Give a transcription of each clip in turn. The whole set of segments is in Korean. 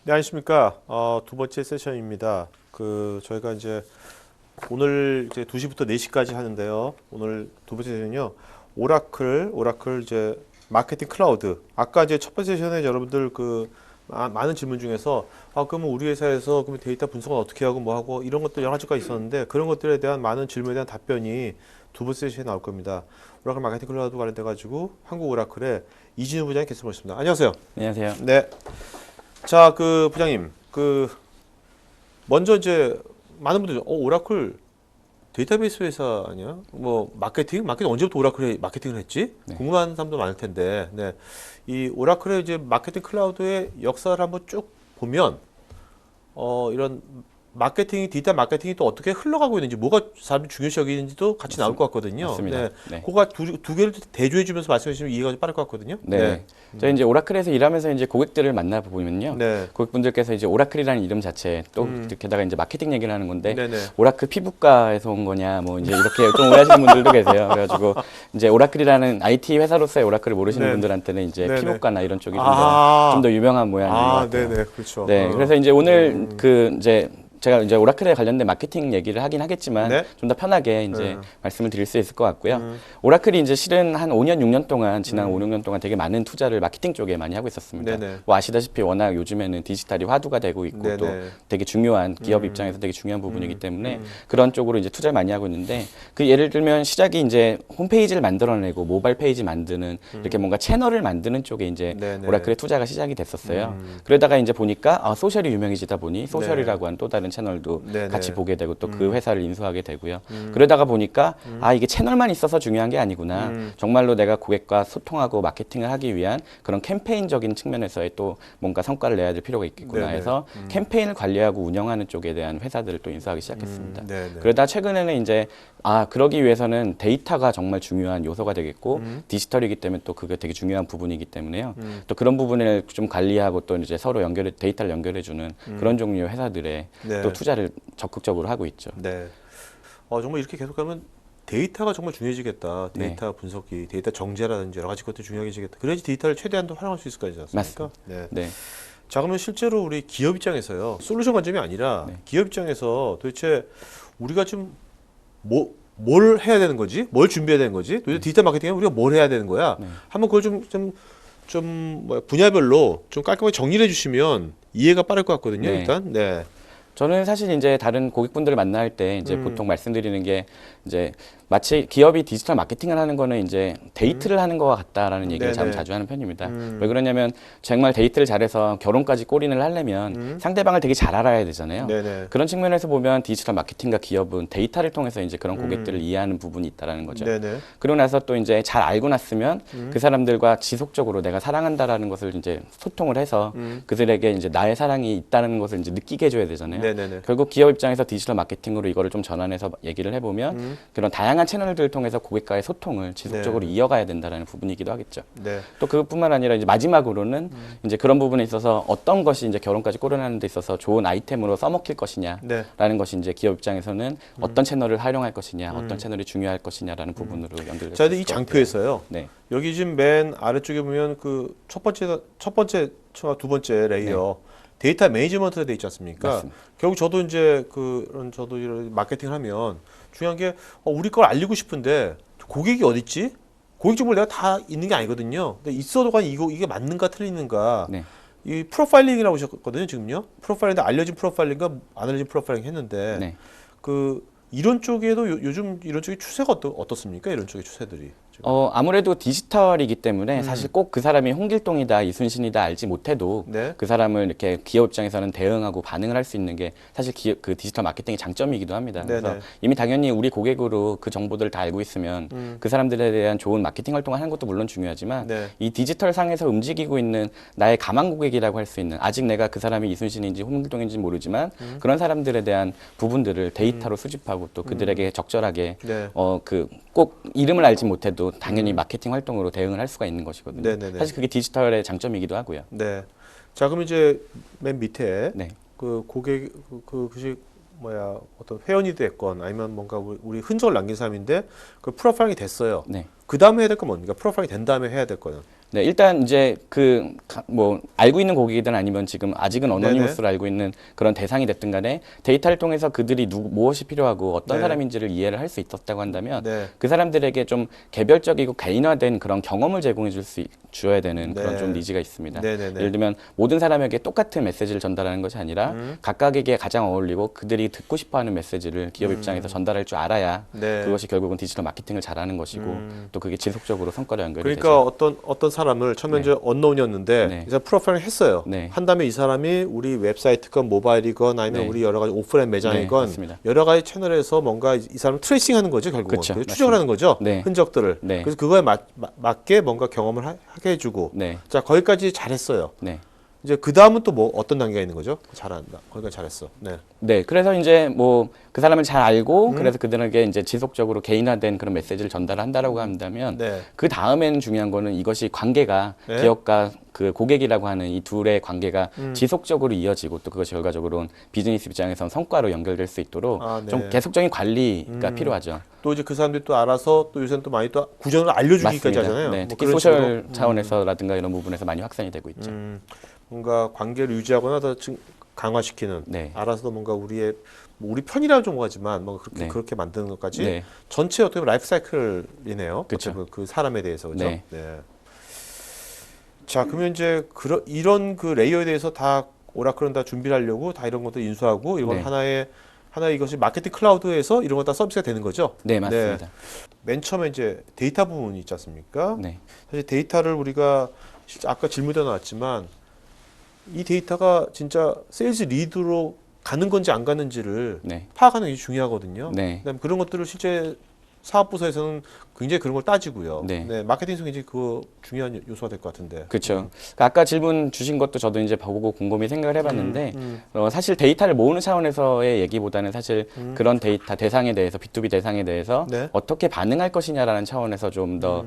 네, 안녕하십니까. 두 번째 세션입니다. 저희가 이제 오늘 이제 2시부터 4시까지 하는데요. 오늘 두 번째 세션은요. 오라클 이제 마케팅 클라우드. 아까 이제 첫 번째 세션에 여러분들 많은 질문 중에서 그러면 우리 회사에서 그러면 데이터 분석은 어떻게 하고 뭐 하고 이런 것들 여러 가지가 있었는데 그런 것들에 대한 많은 질문에 대한 답변이 두 번째 세션에 나올 겁니다. 오라클 마케팅 클라우드 관련돼 가지고 한국 오라클의 이진우 부장님 계속 모셨습니다. 안녕하세요. 안녕하세요. 네. 자, 부장님, 먼저 이제 많은 분들이 오라클 데이터베이스 회사 아니야? 뭐 마케팅 언제부터 오라클에 마케팅을 했지? 네. 궁금한 사람도 많을 텐데, 네, 이 오라클의 이제 마케팅 클라우드의 역사를 한번 쭉 보면, 이런 디지털 마케팅이 또 어떻게 흘러가고 있는지, 뭐가 사람들이 중요시 여기는지도 같이 나올 것 같거든요. 맞습니다. 네, 네. 그거 두 개를 대조해주면서 말씀해주시면 이해가 좀 빠를 것 같거든요. 네. 저희 이제 오라클에서 일하면서 이제 고객들을 만나 보면요. 네. 고객분들께서 이제 오라클이라는 이름 자체 또 게다가 이제 마케팅 얘기를 하는 건데 네네. 오라클 피부과에서 온 거냐 뭐 이제 이렇게 좀 오해하시는 분들도 계세요. 그래가지고 이제 오라클이라는 IT 회사로서의 오라클을 모르시는 네. 분들한테는 이제 네네. 피부과나 이런 쪽이 아. 좀 더 유명한 모양인 것 같아요. 네네, 그렇죠. 네. 그래서 이제 오늘 이제 제가 이제 오라클에 관련된 마케팅 얘기를 하긴 하겠지만 네. 좀 더 편하게 이제 말씀을 드릴 수 있을 것 같고요. 오라클이 이제 실은 한 5년, 6년 동안 지난 5, 6년 동안 되게 많은 투자를 마케팅 쪽에 많이 하고 있었습니다. 네네. 뭐 아시다시피 워낙 요즘에는 디지털이 화두가 되고 있고 네네. 또 되게 중요한 기업 입장에서 되게 중요한 부분이기 때문에 그런 쪽으로 이제 투자를 많이 하고 있는데 예를 들면 시작이 이제 홈페이지를 만들어내고 모바일 페이지 만드는 이렇게 뭔가 채널을 만드는 쪽에 이제 네네. 오라클의 투자가 시작이 됐었어요. 그러다가 이제 보니까 소셜이 유명해지다 보니 소셜이라고 하는 또 다른 채널도 네네. 같이 보게 되고 또 그 회사를 인수하게 되고요. 그러다가 보니까 이게 채널만 있어서 중요한 게 아니구나. 정말로 내가 고객과 소통하고 마케팅을 하기 위한 그런 캠페인적인 측면에서의 또 뭔가 성과를 내야 될 필요가 있겠구나 네네. 해서 캠페인을 관리하고 운영하는 쪽에 대한 회사들을 또 인수하기 시작했습니다. 네네. 그러다 최근에는 이제 그러기 위해서는 데이터가 정말 중요한 요소가 되겠고 디지털이기 때문에 또 그게 되게 중요한 부분이기 때문에요. 또 그런 부분을 좀 관리하고 또 이제 서로 데이터를 연결해주는 그런 종류의 회사들에 네. 또 투자를 적극적으로 하고 있죠. 네. 정말 이렇게 계속 가면 데이터가 정말 중요해지겠다. 데이터 분석이, 데이터 정제라든지 여러 가지 것들이 중요해지겠다. 그래야지 데이터를 최대한 더 활용할 수 있을 거지 않습니까? 맞습니다. 네. 네. 자, 그러면 실제로 우리 기업 입장에서요. 솔루션 관점이 아니라 네. 기업 입장에서 도대체 우리가 지금 뭘 해야 되는 거지? 뭘 준비해야 되는 거지? 도대체 디지털 마케팅에 우리가 뭘 해야 되는 거야? 한번 그걸 분야별로 좀 깔끔하게 정리를 해주시면 이해가 빠를 것 같거든요. 네. 일단. 네. 저는 사실 이제 다른 고객분들을 만날 때 이제 보통 말씀드리는 게 이제 마치 기업이 디지털 마케팅을 하는 거는 이제 데이트를 하는 것과 같다라는 얘기를 참 네네. 자주 하는 편입니다. 왜 그러냐면 정말 데이트를 잘해서 결혼까지 골인을 하려면 상대방을 되게 잘 알아야 되잖아요. 네네. 그런 측면에서 보면 디지털 마케팅과 기업은 데이터를 통해서 이제 그런 고객들을 이해하는 부분이 있다라는 거죠. 네네. 그러고 나서 또 이제 잘 알고 났으면 그 사람들과 지속적으로 내가 사랑한다라는 것을 이제 소통을 해서 그들에게 이제 나의 사랑이 있다는 것을 이제 느끼게 해줘야 되잖아요. 네네네. 결국 기업 입장에서 디지털 마케팅으로 이거를 좀 전환해서 얘기를 해보면 그런 다양한 채널들을 통해서 고객과의 소통을 지속적으로 이어가야 된다라는 부분이기도 하겠죠. 네. 또 그뿐만 아니라 이제 마지막으로는 이제 그런 부분에 있어서 어떤 것이 이제 결혼까지 꼬려나는 데 있어서 좋은 아이템으로 써먹힐 것이냐라는 네. 것이 이제 기업 입장에서는 어떤 채널을 활용할 것이냐, 어떤 채널이 중요할 것이냐라는 부분으로 연결될 자, 수 근데 있을 이 것 같아요. 장표에서요. 네. 여기 지금 맨 아래쪽에 보면 첫 번째, 두 번째 레이어 데이터 매니지먼트가 돼 있지 않습니까? 맞습니다. 결국 저도 이제 저도 이런 마케팅을 하면 중요한 게 우리 걸 알리고 싶은데 고객이 어디 있지? 고객 정보를 내가 다 있는 게 아니거든요. 근데 있어도 과연 이게 맞는가 틀리는가? 네. 이 프로파일링이라고 하셨거든요, 지금요. 프로파일인데 알려진 프로파일링과 안 알려진 프로파일링 했는데 네. 이런 쪽에도 요즘 이런 쪽의 추세가 어떻습니까? 이런 쪽의 추세들이. 지금. 아무래도 디지털이기 때문에 사실 꼭 그 사람이 홍길동이다, 이순신이다 알지 못해도 네. 그 사람을 이렇게 기업 입장에서는 대응하고 반응을 할 수 있는 게 사실 그 디지털 마케팅의 장점이기도 합니다. 그래서 네네. 이미 당연히 우리 고객으로 그 정보들을 다 알고 있으면 그 사람들에 대한 좋은 마케팅 활동을 하는 것도 물론 중요하지만 네. 이 디지털 상에서 움직이고 있는 나의 가망 고객이라고 할 수 있는 아직 내가 그 사람이 이순신인지 홍길동인지 모르지만 그런 사람들에 대한 부분들을 데이터로 수집하고 또 그들에게 적절하게 네. 꼭 이름을 알지 못해도 당연히 마케팅 활동으로 대응을 할 수가 있는 것이거든요. 네네네. 사실 그게 디지털의 장점이기도 하고요. 네. 자, 그럼 이제 맨 밑에 네. 고객 어떤 회원이 됐건 아니면 뭔가 우리 흔적을 남긴 사람인데 프로파일링이 됐어요. 네. 그 다음에 해야 될 건 뭡니까? 프로파일이 된 다음에 해야 될 거는. 네, 일단 이제 뭐 알고 있는 고객이든 아니면 지금 아직은 어노니머스로 알고 있는 그런 대상이 됐든 간에 데이터를 통해서 그들이 무엇이 필요하고 어떤 네. 사람인지를 이해를 할 수 있었다고 한다면 네. 그 사람들에게 좀 개별적이고 개인화된 그런 경험을 제공해 줘야 되는 네. 그런 좀 니즈가 있습니다. 네네네. 예를 들면 모든 사람에게 똑같은 메시지를 전달하는 것이 아니라 각각에게 가장 어울리고 그들이 듣고 싶어하는 메시지를 기업 입장에서 전달할 줄 알아야 네. 그것이 결국은 디지털 마케팅을 잘하는 것이고 또 그게 지속적으로 성과로 연결이 그러니까 되죠. 어떤 사람을 처음에 네. 이제 언노운이었는데 네. 이제 프로파일을 했어요. 네. 한 다음에 이 사람이 우리 웹사이트건 모바일이건 아니면 네. 우리 여러 가지 오프라인 매장이건 네, 맞습니다. 여러 가지 채널에서 뭔가 이 사람을 트레이싱하는 거죠, 결국은. 그렇죠. 그래서 추적을 하는 거죠. 네. 흔적들을. 네. 그래서 그거에 맞게 뭔가 경험을 하게 해주고. 네. 자, 거기까지 잘했어요. 네. 이제 그 다음은 또 뭐 어떤 단계가 있는 거죠? 잘한다. 거기까지 잘했어. 네. 네, 그래서 이제 뭐 그 사람을 잘 알고 그래서 그들에게 이제 지속적으로 개인화된 그런 메시지를 전달한다라고 한다면 네. 그 다음에는 중요한 거는 이것이 관계가 네. 기업과 그 고객이라고 하는 이 둘의 관계가 지속적으로 이어지고 또 그것이 결과적으로는 비즈니스 입장에선 성과로 연결될 수 있도록 아, 네. 좀 계속적인 관리가 필요하죠. 또 이제 그 사람들이 또 알아서 또 요새는 또 많이 또 구전을 알려주기까지 맞습니다. 하잖아요. 네, 뭐 특히 그런 소셜 식으로. 차원에서라든가 이런 부분에서 많이 확산이 되고 있죠. 뭔가 관계를 유지하거나 더 강화시키는 네. 알아서 뭔가 우리의 뭐 우리 편이라면 좀 하지만 뭔가 네. 그렇게 만드는 것까지 네. 전체 어떻게 보면 라이프 사이클이네요. 그쵸. 어떻게 보면 그 사람에 대해서 그죠? 네. 자, 그러면 이제 이런 그 레이어에 대해서 다 오라클은 다 준비를 하려고 다 이런 것도 인수하고 이건 네. 하나의 이것이 마케팅 클라우드에서 이런 거 다 서비스가 되는 거죠. 네, 맞습니다. 맨 처음에 이제 데이터 부분이 있지 않습니까? 네. 사실 데이터를 우리가 아까 질문도 나왔지만 이 데이터가 진짜 세일즈 리드로 가는 건지 안 가는지를 네. 파악하는 게 중요하거든요. 네. 그다음에 그런 것들을 실제 사업부서에서는 굉장히 그런 걸 따지고요. 네. 마케팅에서 이제 그 중요한 요소가 될 것 같은데. 그렇죠. 그러니까 아까 질문 주신 것도 저도 이제 보고 곰곰이 생각을 해봤는데 사실 데이터를 모으는 차원에서의 얘기보다는 사실 그런 데이터 대상에 대해서 B2B 대상에 대해서 네. 어떻게 반응할 것이냐라는 차원에서 좀 더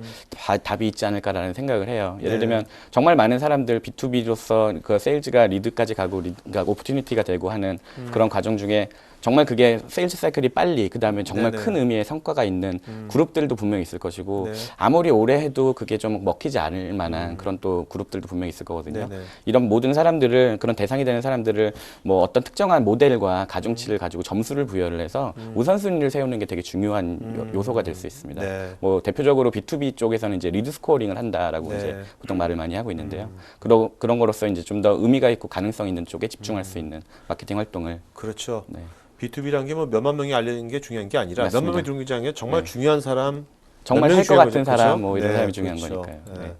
답이 있지 않을까라는 생각을 해요. 예를 네. 들면 정말 많은 사람들 B2B로서 그 세일즈가 리드까지 가고 그러니까 오퍼튜니티가 되고 하는 그런 과정 중에 정말 그게 세일즈 사이클이 빨리 그다음에 정말 네네. 큰 의미의 성과가 있는 그룹들도 분명히 있을 것이고 네. 아무리 오래 해도 그게 좀 먹히지 않을 만한 그런 또 그룹들도 분명히 있을 거거든요. 네네. 이런 모든 사람들을 그런 대상이 되는 사람들을 뭐 어떤 특정한 모델과 가중치를 가지고 점수를 부여를 해서 우선순위를 세우는 게 되게 중요한 요소가 될 수 있습니다. 네. 뭐 대표적으로 B2B 쪽에서는 이제 리드 스코어링을 한다라고 네. 이제 보통 말을 많이 하고 있는데요. 그런 거로서 이제 좀 더 의미가 있고 가능성 있는 쪽에 집중할 수 있는 마케팅 활동을 그렇죠. 네. B2B라는 게 뭐 몇만 명이 알리는 게 중요한 게 아니라 맞습니다. 몇만 명이 들어오는 게 아니라 정말 네. 중요한 사람 정말 몇 명이 할 것 중요한 같은 거죠. 사람 그렇죠? 뭐 이런 네, 사람이 중요한 그렇죠. 거니까요. 네. 네.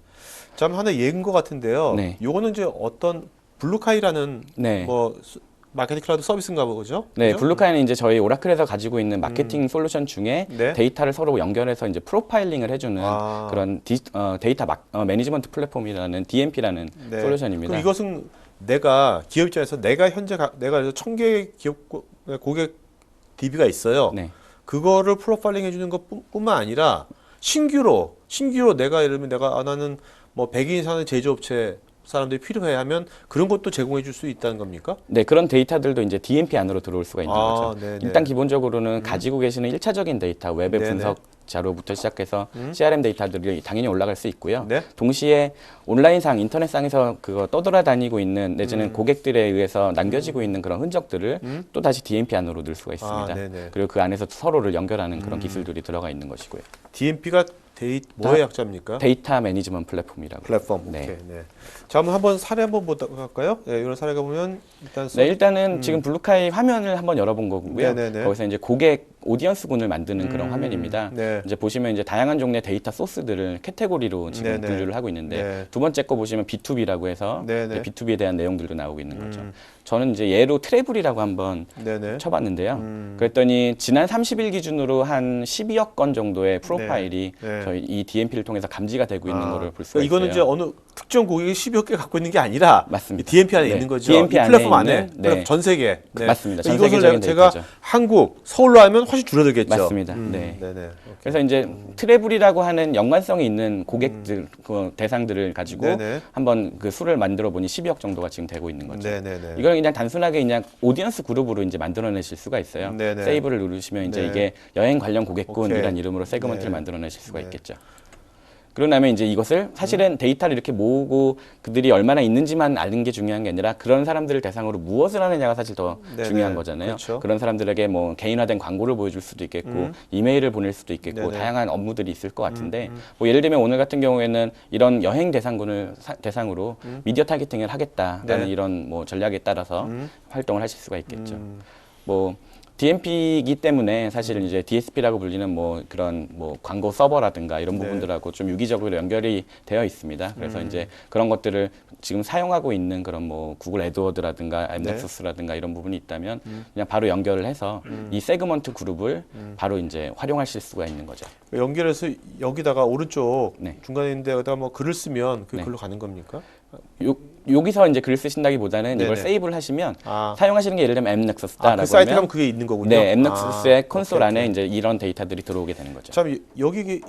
참 하나 예인 것 같은데요. 네. 요거는 이제 어떤 블루카이라는 네. 뭐 마케팅 클라우드 서비스인가 보죠? 네, 그죠? 블루카이는 이제 저희 오라클에서 가지고 있는 마케팅 솔루션 중에 네. 데이터를 서로 연결해서 이제 프로파일링을 해주는 아. 그런 데이터 매니지먼트 플랫폼이라는 DMP라는 네. 솔루션입니다. 그럼 이것은 내가 기업 입장에서 내가 현재 내가 1,000개의 기업 고객 DB가 있어요. 네, 그거를 프로파일링 해주는 것뿐만 아니라 신규로 내가 예를 들면 나는 뭐 100인 사는 제조업체 사람들이 필요해 하면 그런 것도 제공해 줄 수 있다는 겁니까? 네, 그런 데이터들도 이제 DMP 안으로 들어올 수가 있는 아, 거죠. 네네. 일단 기본적으로는 가지고 계시는 1차적인 데이터, 웹의 네네. 분석 자료부터 시작해서 CRM 데이터들이 당연히 올라갈 수 있고요. 네. 동시에 온라인상, 인터넷상에서 그거 떠돌아다니고 있는 내지는 고객들에 의해서 남겨지고 있는 그런 흔적들을 또 다시 DMP 안으로 넣을 수가 있습니다. 네네. 그리고 그 안에서 서로를 연결하는 그런 기술들이 들어가 있는 것이고요. DMP가 뭐의 약자입니까? 데이터 매니지먼트 플랫폼이라고. 플랫폼. 네. 오케이. 네. 자, 한번 사례 한번 보도록 할까요? 네, 이런 사례가 보면 일단 네, 일단은 지금 블루카이 화면을 한번 열어본 거고요. 네네네. 거기서 이제 고객 오디언스군을 만드는 그런 화면입니다. 네. 이제 보시면 이제 다양한 종류의 데이터 소스들을 캐테고리로 지금 네네. 분류를 하고 있는데 네. 두 번째 거 보시면 B2B라고 해서 네네. 이제 B2B에 대한 내용들도 나오고 있는 거죠. 저는 이제 예로 트래블이라고 한번 네네. 쳐봤는데요. 그랬더니 지난 30일 기준으로 한 12억 건 정도의 프로파일이 네. 저희 이 DMP를 통해서 감지가 되고 있는 거를 볼 수가 그러니까 있어요. 이거는 이제 어느 특정 고객이 10여 개 갖고 있는 게 아니라 맞습니다. 이 DMP 안에 네. 있는 거죠. DMP 이 안에 플랫폼 안에 있는, 네. 플랫폼 전 세계. 네. 맞습니다. 전 이것을 세계적인 제가 데이터죠. 한국 서울로 하면 훨씬 줄어들겠죠. 맞습니다. 네. 네네. 오케이. 그래서 이제 트래블이라고 하는 연관성이 있는 고객들 그 대상들을 가지고 네네. 한번 그 수를 만들어 보니 12억 정도가 지금 되고 있는 거죠. 네네네. 이걸 그냥 단순하게 그냥 오디언스 그룹으로 이제 만들어내실 수가 있어요. 네네. 세이브를 누르시면 이제 네. 이게 여행 관련 고객군이라는 오케이. 이름으로 세그먼트를 네. 만들어내실 수가 네. 있겠죠. 그러고 나면 이제 이것을 사실은 데이터를 이렇게 모으고 그들이 얼마나 있는지만 아는 게 중요한 게 아니라 그런 사람들을 대상으로 무엇을 하느냐가 사실 더 네네. 중요한 거잖아요. 그렇죠. 그런 사람들에게 뭐 개인화된 광고를 보여줄 수도 있겠고 이메일을 보낼 수도 있겠고 네네. 다양한 업무들이 있을 것 같은데 뭐 예를 들면 오늘 같은 경우에는 이런 여행 대상군을 대상으로 미디어 타겟팅을 하겠다라는 네. 이런 뭐 전략에 따라서 활동을 하실 수가 있겠죠. 뭐 DMP이기 때문에 사실은 이제 DSP라고 불리는 뭐 그런 뭐 광고 서버라든가 이런 네. 부분들하고 좀 유기적으로 연결이 되어 있습니다. 그래서 이제 그런 것들을 지금 사용하고 있는 그런 뭐 구글 애드워드라든가 앱넥서스라든가 이런 부분이 있다면 그냥 바로 연결을 해서 이 세그먼트 그룹을 바로 이제 활용하실 수가 있는 거죠. 연결해서 여기다가 오른쪽 네. 중간에 있는 데다가 뭐 글을 쓰면 그 네. 글로 가는 겁니까? 여기서 이제 글을 쓰신다기보다는 네네. 이걸 세이브를 하시면 아. 사용하시는 게 예를 들면 앱넥서스다라고 그 사이트 하면 가면 그게 있는 거군요. 네, 앱넥서스의 아, 콘솔 오케이, 안에 오케이. 이제 이런 데이터들이 들어오게 되는 거죠. 참 여기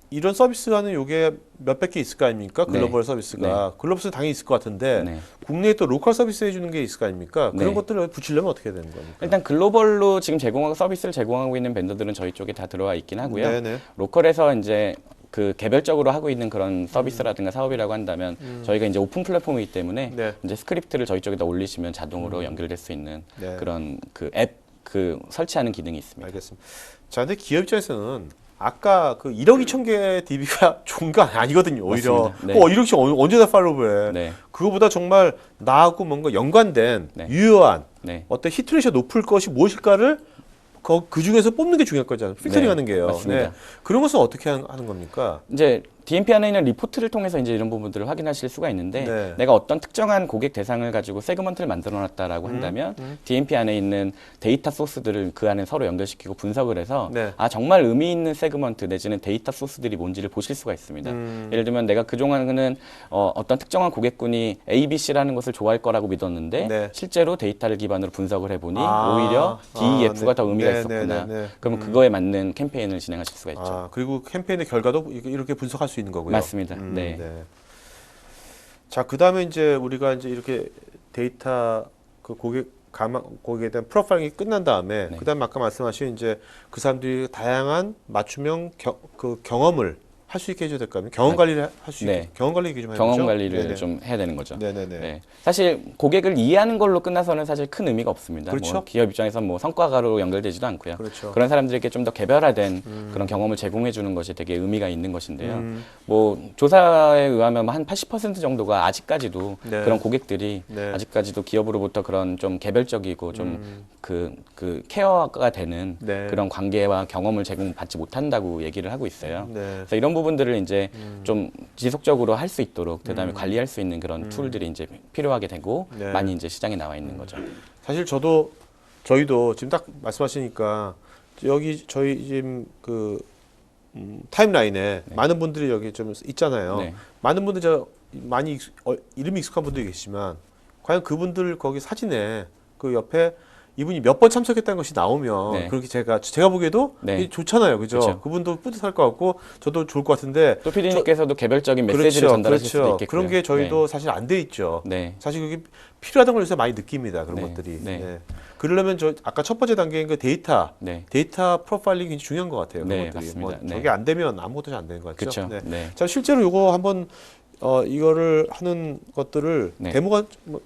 이런 서비스가는 요게 몇백 개 있을 거 아닙니까? 글로벌 네. 서비스가. 글로벌 서비스 당연히 있을 것 같은데 네. 국내에 또 로컬 서비스 해주는 게 있을 거 아닙니까? 그런 네. 것들을 붙이려면 어떻게 되는 겁니까? 일단 글로벌로 지금 제공하고 서비스를 제공하고 있는 벤더들은 저희 쪽에 다 들어와 있긴 하고요. 네네. 로컬에서 이제 그 개별적으로 하고 있는 그런 서비스라든가 사업이라고 한다면 저희가 이제 오픈 플랫폼이기 때문에 네. 이제 스크립트를 저희 쪽에다 올리시면 자동으로 연결될 수 있는 네. 그런 그 앱 그 설치하는 기능이 있습니다. 알겠습니다. 자, 근데 기업 입장에서는 아까 그 1억 2천 개 DB가 좋은 거 아니거든요. 오히려 맞습니다. 네. 1억씩 언제 다 팔로우해? 네. 그거보다 정말 나하고 뭔가 연관된 네. 유효한 네. 어떤 히트레이션 높을 것이 무엇일까를 그 중에서 뽑는 게 중요할 거잖아요. 필터링하는 네, 게요. 맞습니다. 그런 것은 어떻게 하는 겁니까? 이제 DMP 안에 있는 리포트를 통해서 이제 이런 부분들을 확인하실 수가 있는데 네. 내가 어떤 특정한 고객 대상을 가지고 세그먼트를 만들어 놨다라고 한다면 DMP 안에 있는 데이터 소스들을 그 안에 서로 연결시키고 분석을 해서 네. 아 정말 의미 있는 세그먼트 내지는 데이터 소스들이 뭔지를 보실 수가 있습니다. 예를 들면 내가 그동안은 어떤 특정한 고객군이 ABC라는 것을 좋아할 거라고 믿었는데 네. 실제로 데이터를 기반으로 분석을 해보니 아. 오히려 DEF가 네. 더 의미가 네, 있었구나. 네, 네, 네. 그러면 그거에 맞는 캠페인을 진행하실 수가 있죠. 아, 그리고 캠페인의 결과도 이렇게 분석할 수 있는 거고요. 맞습니다. 네. 자, 그다음에 이제 우리가 이제 이렇게 데이터 그 고객에 대한 프로파일링이 끝난 다음에 네. 그다음에 아까 말씀하신 이제 그 사람들이 다양한 맞춤형 경험을 할 수 있게 해줘야 될 거 아니에요? 경험 관리를 할 수 있게 네. 경험 관리 얘기 좀 해보죠. 경험 관리를 네네. 좀 해야 되는 거죠. 네네네. 네. 사실 고객을 이해하는 걸로 끝나서는 사실 큰 의미가 없습니다. 그렇죠. 뭐 기업 입장에서 뭐 성과가로 연결되지도 않고요. 그렇죠. 런 사람들에게 좀 더 개별화된 그런 경험을 제공해 주는 것이 되게 의미가 있는 것인데요. 뭐 조사에 의하면 한 80% 정도가 아직까지도 네. 그런 고객들이 네. 아직까지도 기업으로부터 그런 좀 개별적이고 좀 그 케어가 되는 네. 그런 관계와 경험을 제공받지 못한다고 얘기를 하고 있어요. 네. 그래서 이런 부분들을 이제 좀 지속적으로 할 수 있도록 그다음에 관리할 수 있는 그런 툴들이 이제 필요하게 되고 네. 많이 이제 시장에 나와 있는 거죠. 사실 저희도 지금 딱 말씀하시니까 여기 저희 지금 그 타임라인에 많은 분들이 여기 좀 있잖아요. 네. 많은 분들 많이 이름이 익숙한 분들이 계시지만 과연 그분들 거기 사진에 그 옆에 이분이 몇 번 참석했다는 것이 나오면 네. 그렇게 제가 보기에도 네. 이게 좋잖아요, 그죠? 그렇죠. 그분도 뿌듯할 것 같고 저도 좋을 것 같은데 또 PD님께서도 개별적인 메시지를 전달하실 수도 있겠고요. 그런 게 저희도 사실 안 돼 있죠. 네. 사실 그게 필요하다는 걸 요새 많이 느낍니다. 그런 네. 것들이. 네. 네. 그러려면 아까 첫 번째 단계인 그 데이터 프로파일링이 굉장히 중요한 것 같아요. 그런 네, 것들이. 맞습니다. 네. 저게 안 되면 아무것도 안 되는 것 같죠. 그렇죠. 네. 자, 실제로 이거 한번 이거를 하는 것들을 네. 데모가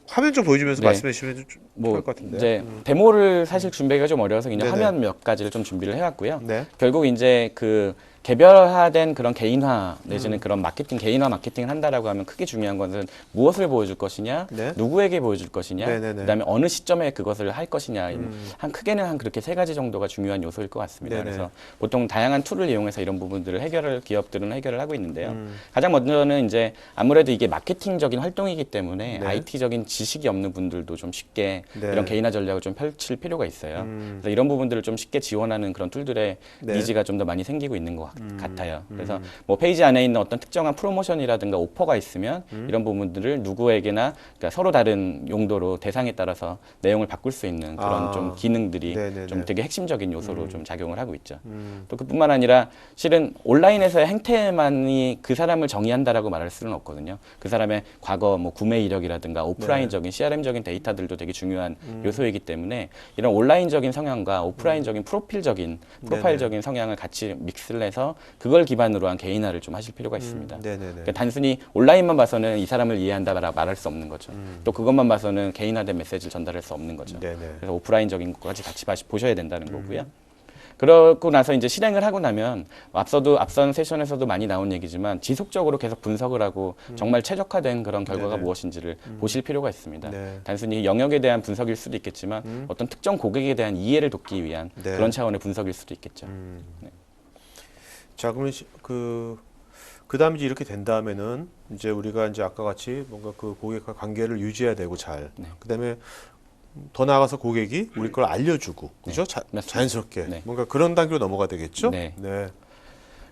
화면 좀 보여주면서 네. 말씀해 주시면 좀 뭐 좋을 것 같은데. 이제 데모를 사실 준비하기가 좀 어려워서 그냥 네네. 화면 몇 가지를 좀 준비를 해왔고요. 네. 결국 이제 그 개별화된 그런 개인화 내지는 그런 마케팅 개인화 마케팅을 한다라고 하면 크게 중요한 것은 무엇을 보여줄 것이냐, 네. 누구에게 보여줄 것이냐, 네네네. 그다음에 어느 시점에 그것을 할 것이냐, 한 크게는 한 그렇게 세 가지 정도가 중요한 요소일 것 같습니다. 네네. 그래서 보통 다양한 툴을 이용해서 이런 부분들을 기업들은 해결을 하고 있는데요. 가장 먼저는 이제 아무래도 이게 마케팅적인 활동이기 때문에 네. IT적인 지식이 없는 분들도 좀 쉽게 네. 이런 개인화 전략을 좀 펼칠 필요가 있어요. 그래서 이런 부분들을 좀 쉽게 지원하는 그런 툴들의 네. 니즈가 좀 더 많이 생기고 있는 것 같아요. 그래서 뭐 페이지 안에 있는 어떤 특정한 프로모션이라든가 오퍼가 있으면 이런 부분들을 누구에게나 그러니까 서로 다른 용도로 대상에 따라서 내용을 바꿀 수 있는 그런 좀 기능들이 네네네. 좀 되게 핵심적인 요소로 좀 작용을 하고 있죠. 또 그뿐만 아니라 실은 온라인에서의 행태만이 그 사람을 정의한다라고 말할 수는 없거든요. 그 사람의 과거 뭐 구매 이력이라든가 오프라인적인 CRM적인 데이터들도 되게 중요한 요소이기 때문에 이런 온라인적인 성향과 오프라인적인 프로파일적인 성향을 같이 믹스를 해서 하셔서 그걸 기반으로 한 개인화를 좀 하실 필요가 있습니다. 네네네. 그러니까 단순히 온라인만 봐서는 이 사람을 이해한다라 말할 수 없는 거죠. 또 그것만 봐서는 개인화된 메시지를 전달할 수 없는 거죠. 네네. 그래서 오프라인적인 것까지 같이 보셔야 된다는 거고요. 그러고 나서 이제 실행을 하고 나면 앞선 세션에서도 많이 나온 얘기지만 지속적으로 계속 분석을 하고 정말 최적화된 그런 결과가 네네. 무엇인지를 보실 필요가 있습니다. 네. 단순히 영역에 대한 분석일 수도 있겠지만 어떤 특정 고객에 대한 이해를 돕기 위한 네. 그런 차원의 분석일 수도 있겠죠. 네. 자, 그러면 그다음에 이제 이렇게 된 다음에는 이제 우리가 이제 아까 같이 뭔가 그 고객과 관계를 유지해야 되고 잘. 네. 그다음에 더 나아가서 고객이 우리 걸 알려주고, 그죠? 맞습니다. 자연스럽게 네. 뭔가 그런 단계로 넘어가 되겠죠? 네. 네.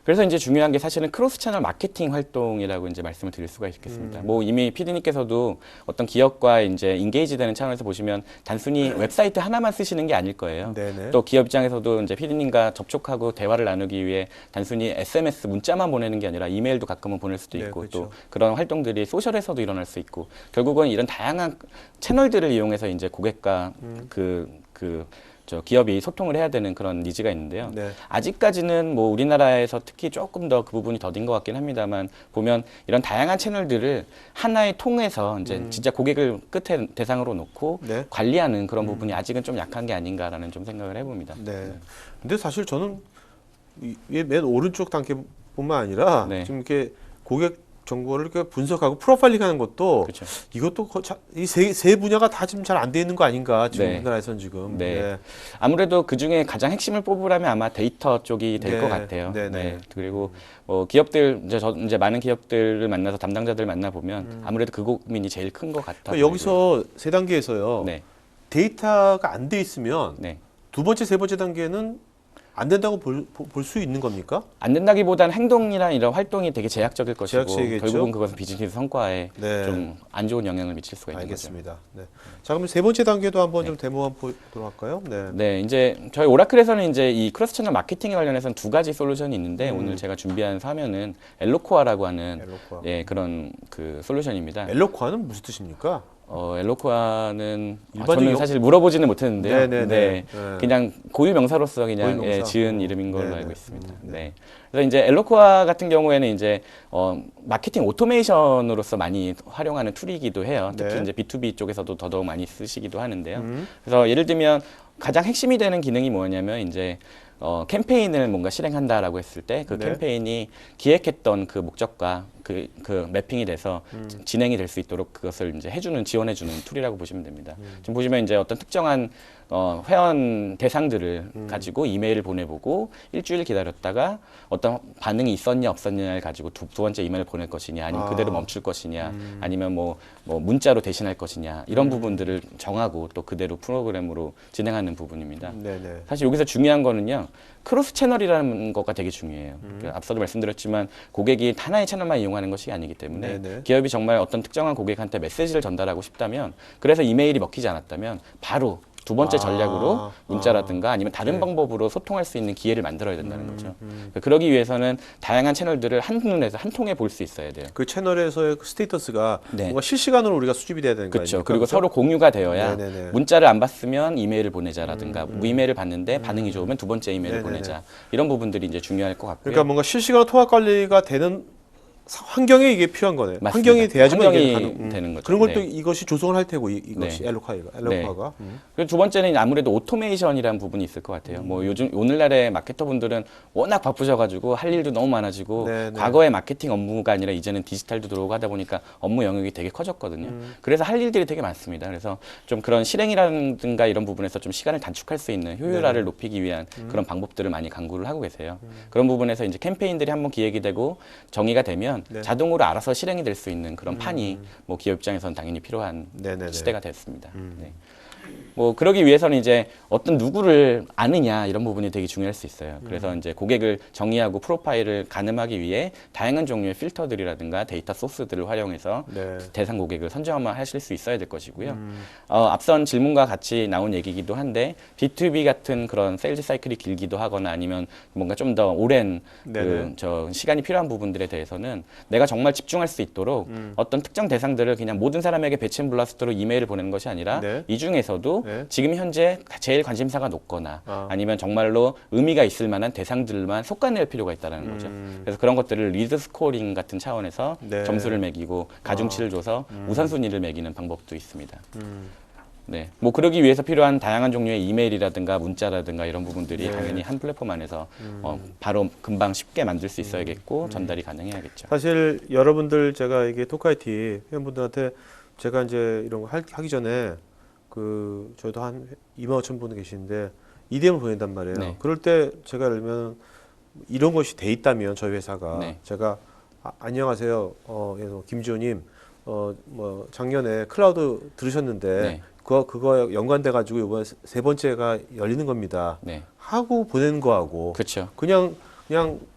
그래서 이제 중요한 게 사실은 크로스 채널 마케팅 활동이라고 이제 말씀을 드릴 수가 있겠습니다. 뭐 이미 PD님께서도 어떤 기업과 이제 인게이지 되는 차원에서 보시면 단순히 웹사이트 하나만 쓰시는 게 아닐 거예요. 네네. 또 기업 입장에서도 이제 PD님과 접촉하고 대화를 나누기 위해 단순히 SMS 문자만 보내는 게 아니라 이메일도 가끔은 보낼 수도 네, 있고 그렇죠. 또 그런 활동들이 소셜에서도 일어날 수 있고 결국은 이런 다양한 채널들을 이용해서 이제 고객과 저 기업이 소통을 해야 되는 그런 니즈가 있는데요. 네. 아직까지는 뭐 우리나라에서 특히 조금 더 그 부분이 더딘 것 같긴 합니다만 보면 이런 다양한 채널들을 하나의 통해서 이제 진짜 고객을 끝에 대상으로 놓고 네. 관리하는 그런 부분이 아직은 좀 약한 게 아닌가라는 좀 생각을 해봅니다. 네. 근데 사실 저는 맨 오른쪽 단계뿐만 아니라 네. 지금 이렇게 고객 정보를 이렇게 분석하고 프로파일링하는 것도 그렇죠. 이것도 이 세 분야가 다 지금 잘 안 돼 있는 거 아닌가 지금 네. 우리나라에서는 지금. 네. 아무래도 그 중에 가장 핵심을 뽑으라면 아마 데이터 쪽이 될 것 네. 같아요. 네, 네. 네. 그리고 기업들 이제 많은 기업들을 만나서 담당자들 만나 보면 아무래도 그 고민이 제일 큰 것 같아요. 그러니까 여기서 세 단계에서요. 네. 데이터가 안 돼 있으면 네. 두 번째, 세 번째 단계는 안 된다고 볼 수 있는 겁니까? 안 된다기보다는 행동이나 이런 활동이 되게 제약적일 것이고 제약적이겠죠? 결국은 그것은 비즈니스 성과에 네. 좀 안 좋은 영향을 미칠 수가 있는 거죠. 알겠습니다. 네. 자, 그럼 세 번째 단계도 한번 좀 데모 한번 보도록 할까요? 네. 네, 이제 저희 오라클에서는 이제 이 크로스 채널 마케팅에 관련해서는 두 가지 솔루션이 있는데 오늘 제가 준비한 화면은 엘로코아라고 하는 엘로코아. 예, 그런 그 솔루션입니다. 엘로코아는 무슨 뜻입니까? 엘로코아는 일반적인 저는 사실 물어보지는 못했는데요. 네네네. 네, 네. 그냥 고유 명사로서 그냥 고유 명사. 예, 지은 이름인 걸로 네네. 알고 있습니다. 네. 네. 그래서 이제 엘로코아 같은 경우에는 이제 마케팅 오토메이션으로서 많이 활용하는 툴이기도 해요. 특히 네. 이제 B2B 쪽에서도 더더욱 많이 쓰시기도 하는데요. 그래서 예를 들면 가장 핵심이 되는 기능이 뭐냐면 이제 캠페인을 뭔가 실행한다라고 했을 때 그 네. 캠페인이 기획했던 그 목적과 그 매핑이 돼서 진행이 될 수 있도록 그것을 이제 지원해주는 툴이라고 보시면 됩니다. 지금 보시면 이제 어떤 특정한 회원 대상들을 가지고 이메일을 보내보고 일주일 기다렸다가 어떤 반응이 있었냐 없었냐를 가지고 두 번째 이메일을 보낼 것이냐 아니면 그대로 멈출 것이냐 아니면 뭐 문자로 대신할 것이냐 이런 부분들을 정하고 또 그대로 프로그램으로 진행하는 부분입니다. 네네. 사실 여기서 중요한 거는요. 크로스 채널이라는 것가 되게 중요해요. 그러니까 앞서도 말씀드렸지만 고객이 하나의 채널만 이용하는 것이 아니기 때문에 네네. 기업이 정말 어떤 특정한 고객한테 메시지를 전달하고 싶다면 그래서 이메일이 먹히지 않았다면 바로 두 번째 전략으로 문자라든가 아니면 다른 네. 방법으로 소통할 수 있는 기회를 만들어야 된다는 거죠. 그러니까 그러기 위해서는 다양한 채널들을 한눈에서 한 통에 볼 수 있어야 돼요. 그 채널에서의 그 스테이터스가 네. 뭔가 실시간으로 우리가 수집이 돼야 되는 거 그렇죠. 아닙니까? 그리고 그렇죠? 서로 공유가 되어야 네네네. 문자를 안 받으면 이메일을 보내자라든가 이메일을 봤는데 반응이 좋으면 두 번째 이메일을 네네네. 보내자 이런 부분들이 이제 중요할 것 같고요. 그러니까 뭔가 실시간 통합 관리가 되는 환경에 이게 필요한 거네요. 맞습니다. 환경이 돼야지만 환경이 이게 가능. 되는 거죠. 그런 걸 또 네. 이것이 조성을 할 테고 이것이 네. 엘로카가. 그리고 두 번째는 아무래도 오토메이션이라는 부분이 있을 것 같아요. 뭐 요즘 오늘날의 마케터분들은 워낙 바쁘셔가지고 할 일도 너무 많아지고 네네. 과거의 마케팅 업무가 아니라 이제는 디지털도 들어오고 하다 보니까 업무 영역이 되게 커졌거든요. 그래서 할 일들이 되게 많습니다. 그래서 좀 그런 실행이라든가 이런 부분에서 좀 시간을 단축할 수 있는 효율화를 높이기 위한 그런 방법들을 많이 강구를 하고 계세요. 그런 부분에서 이제 캠페인들이 한번 기획이 되고 정의가 되면 네. 자동으로 알아서 실행이 될 수 있는 그런 판이 뭐 기업 입장에서는 당연히 필요한 네네네. 시대가 됐습니다. 네. 뭐 그러기 위해서는 이제 어떤 누구를 아느냐 이런 부분이 되게 중요할 수 있어요. 그래서 이제 고객을 정의하고 프로파일을 가늠하기 위해 다양한 종류의 필터들이라든가 데이터 소스들을 활용해서 네. 대상 고객을 선정만 하실 수 있어야 될 것이고요. 앞선 질문과 같이 나온 얘기이기도 한데 B2B 같은 그런 세일즈 사이클이 길기도 하거나 아니면 뭔가 좀 더 오랜 네네. 시간이 필요한 부분들에 대해서는 내가 정말 집중할 수 있도록 어떤 특정 대상들을 그냥 모든 사람에게 배치 앤 블라스트로 이메일을 보내는 것이 아니라 네. 이 중에서도 중에서도 네. 지금 현재 제일 관심사가 높거나 아. 아니면 정말로 의미가 있을 만한 대상들만 속아낼 필요가 있다는 거죠. 그래서 그런 것들을 리드 스코어링 같은 차원에서 네. 점수를 매기고 가중치를 줘서 우선순위를 매기는 방법도 있습니다. 네, 뭐 그러기 위해서 필요한 다양한 종류의 이메일이라든가 문자라든가 이런 부분들이 네. 당연히 한 플랫폼 안에서 바로 금방 쉽게 만들 수 있어야겠고 전달이 가능해야겠죠. 사실 여러분들 제가 이게 토카이티 회원분들한테 제가 이제 이런 거 하기 전에 그 저희도 한 2만 5천 분 계시는데 EDM을 보낸단 말이에요. 네. 그럴 때 제가 예를 들면 이런 것이 돼 있다면 저희 회사가 네. 제가 안녕하세요. 김지호님 뭐 작년에 클라우드 들으셨는데 네. 그거 연관돼 가지고 이번 세 번째가 열리는 겁니다. 네, 하고 보내는 거하고 그렇죠. 그냥